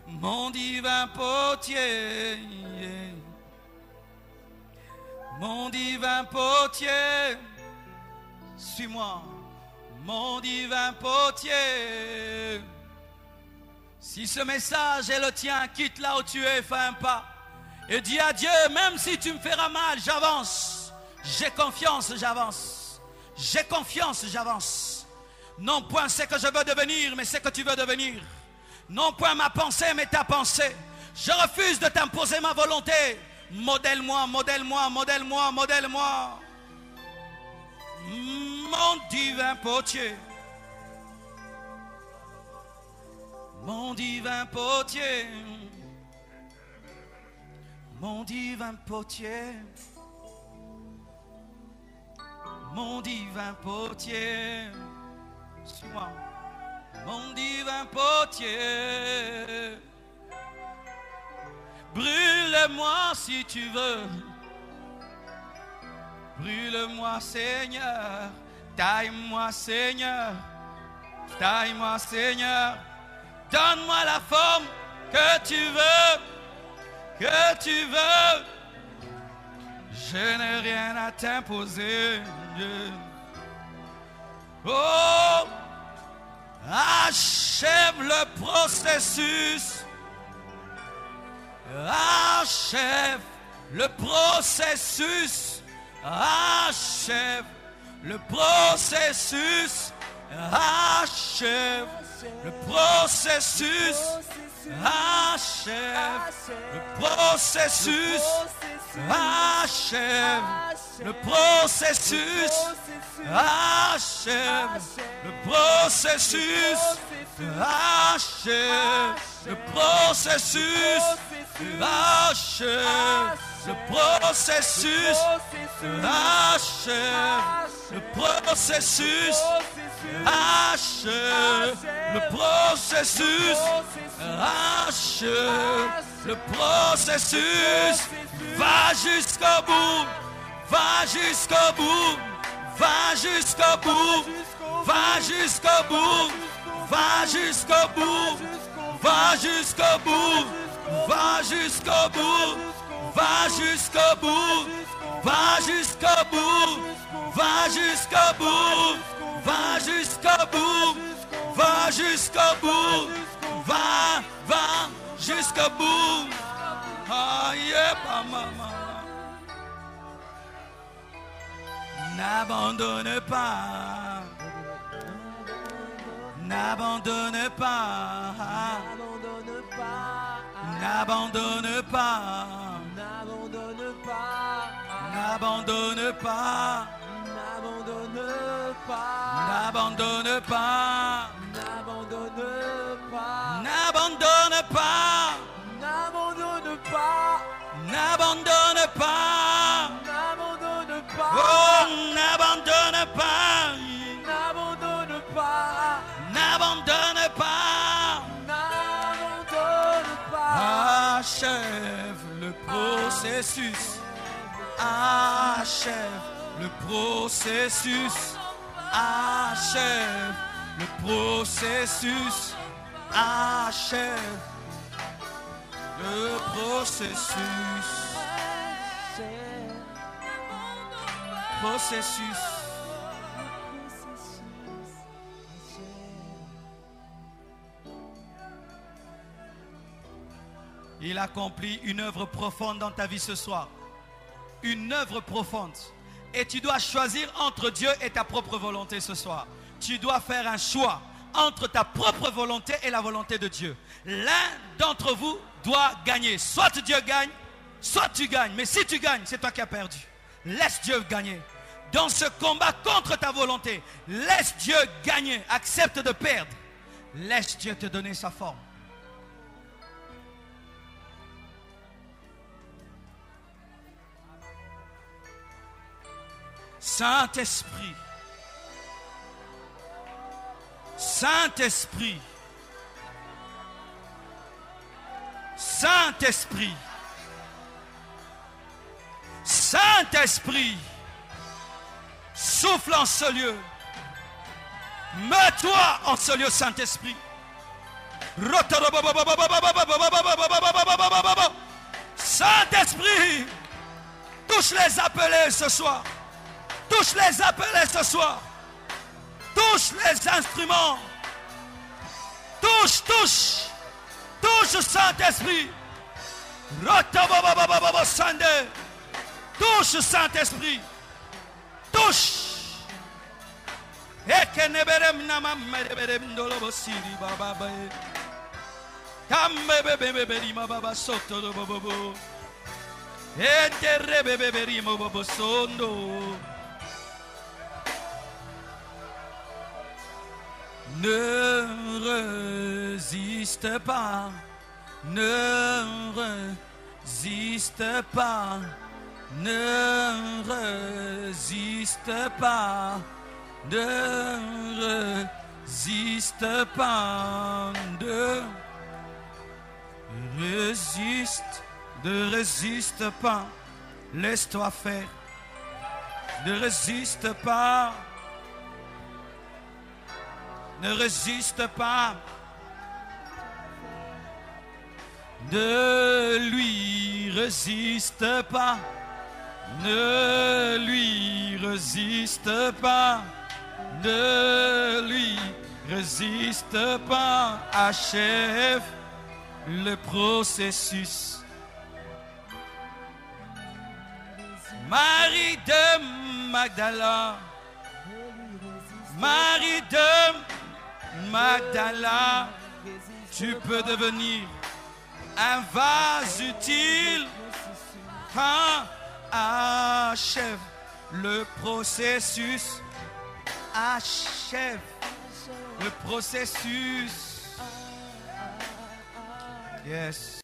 B: Mon divin potier. Mon divin potier. Suis-moi. Mon divin potier. Si ce message est le tien, quitte là où tu es, fais un pas. Et dis à Dieu, même si tu me feras mal, j'avance. J'ai confiance, j'avance. J'ai confiance, j'avance. Non point ce que je veux devenir, mais ce que tu veux devenir. Non point ma pensée, mais ta pensée. Je refuse de t'imposer ma volonté. Modèle-moi, modèle-moi, modèle-moi, modèle-moi. Mon divin potier. Mon divin potier. Mon divin potier. Mon divin potier. Suis-moi. Mon divin potier. Brûle-moi si tu veux. Brûle-moi, Seigneur. Taille-moi, Seigneur. Taille-moi, Seigneur. Donne-moi la forme que tu veux. Que tu veux. Je n'ai rien à t'imposer. Oh, achève le processus. Achève le processus. Achève le processus. Achève le processus. Achève le processus. Achève le processus. Achève le processus. Achève le processus. Achève le processus. Achève le processus. Achève le processus. Achève le processus. Va jusqu'au bout. Va jusqu'au bout. Va jusqu'au bout. Va jusqu'au bout. Va jusqu'au bout. Va jusqu'au bout. Va jusqu'au bout. Va jusqu'au bout. Va jusqu'au bout. Va jusqu'au bout. Va jusqu'au bout. Va jusqu'au bout. Va jusqu'au bout. Ah, yeah, maman. N'abandonne pas. N'abandonne pas. N'abandonne pas.
C: N'abandonne pas.
B: N'abandonne pas.
C: N'abandonne pas.
B: N'abandonne pas.
C: N'abandonne pas.
B: N'abandonne pas.
C: N'abandonne pas.
B: N'abandonne pas.
C: N'abandonne pas.
B: Oh, n'abandonne pas.
C: N'abandonne pas.
B: N'abandonne pas.
C: N'abandonne pas.
B: Achève le processus. Achève le processus. Achève le processus. Achève le processus. Processus. Il accomplit une œuvre profonde dans ta vie ce soir. Une œuvre profonde. Et tu dois choisir entre Dieu et ta propre volonté ce soir. Tu dois faire un choix entre ta propre volonté et la volonté de Dieu. L'un d'entre vous doit gagner. Soit Dieu gagne, soit tu gagnes. Mais si tu gagnes, c'est toi qui as perdu. Laisse Dieu gagner. Dans ce combat contre ta volonté, laisse Dieu gagner. Accepte de perdre. Laisse Dieu te donner sa forme. Saint-Esprit, Saint-Esprit, Saint-Esprit, Saint-Esprit, souffle en ce lieu. Mets-toi en ce lieu, Saint-Esprit. Saint-Esprit, touche les appelés ce soir. Touche les appelés ce soir. Touche les instruments. Touche, touche. Touche, Saint-Esprit. Touche, Saint-Esprit. Touche. Ne résiste pas, ne résiste pas, ne résiste pas, ne résiste pas, ne résiste pas, laisse-toi faire, ne résiste pas. Ne résiste pas. Ne lui résiste pas. Ne lui résiste pas. Ne lui résiste pas. Achève le processus. Marie de Magdala. Marie de Magdala. Tu peux devenir un vase utile. Achève le processus. Achève le processus. Yes.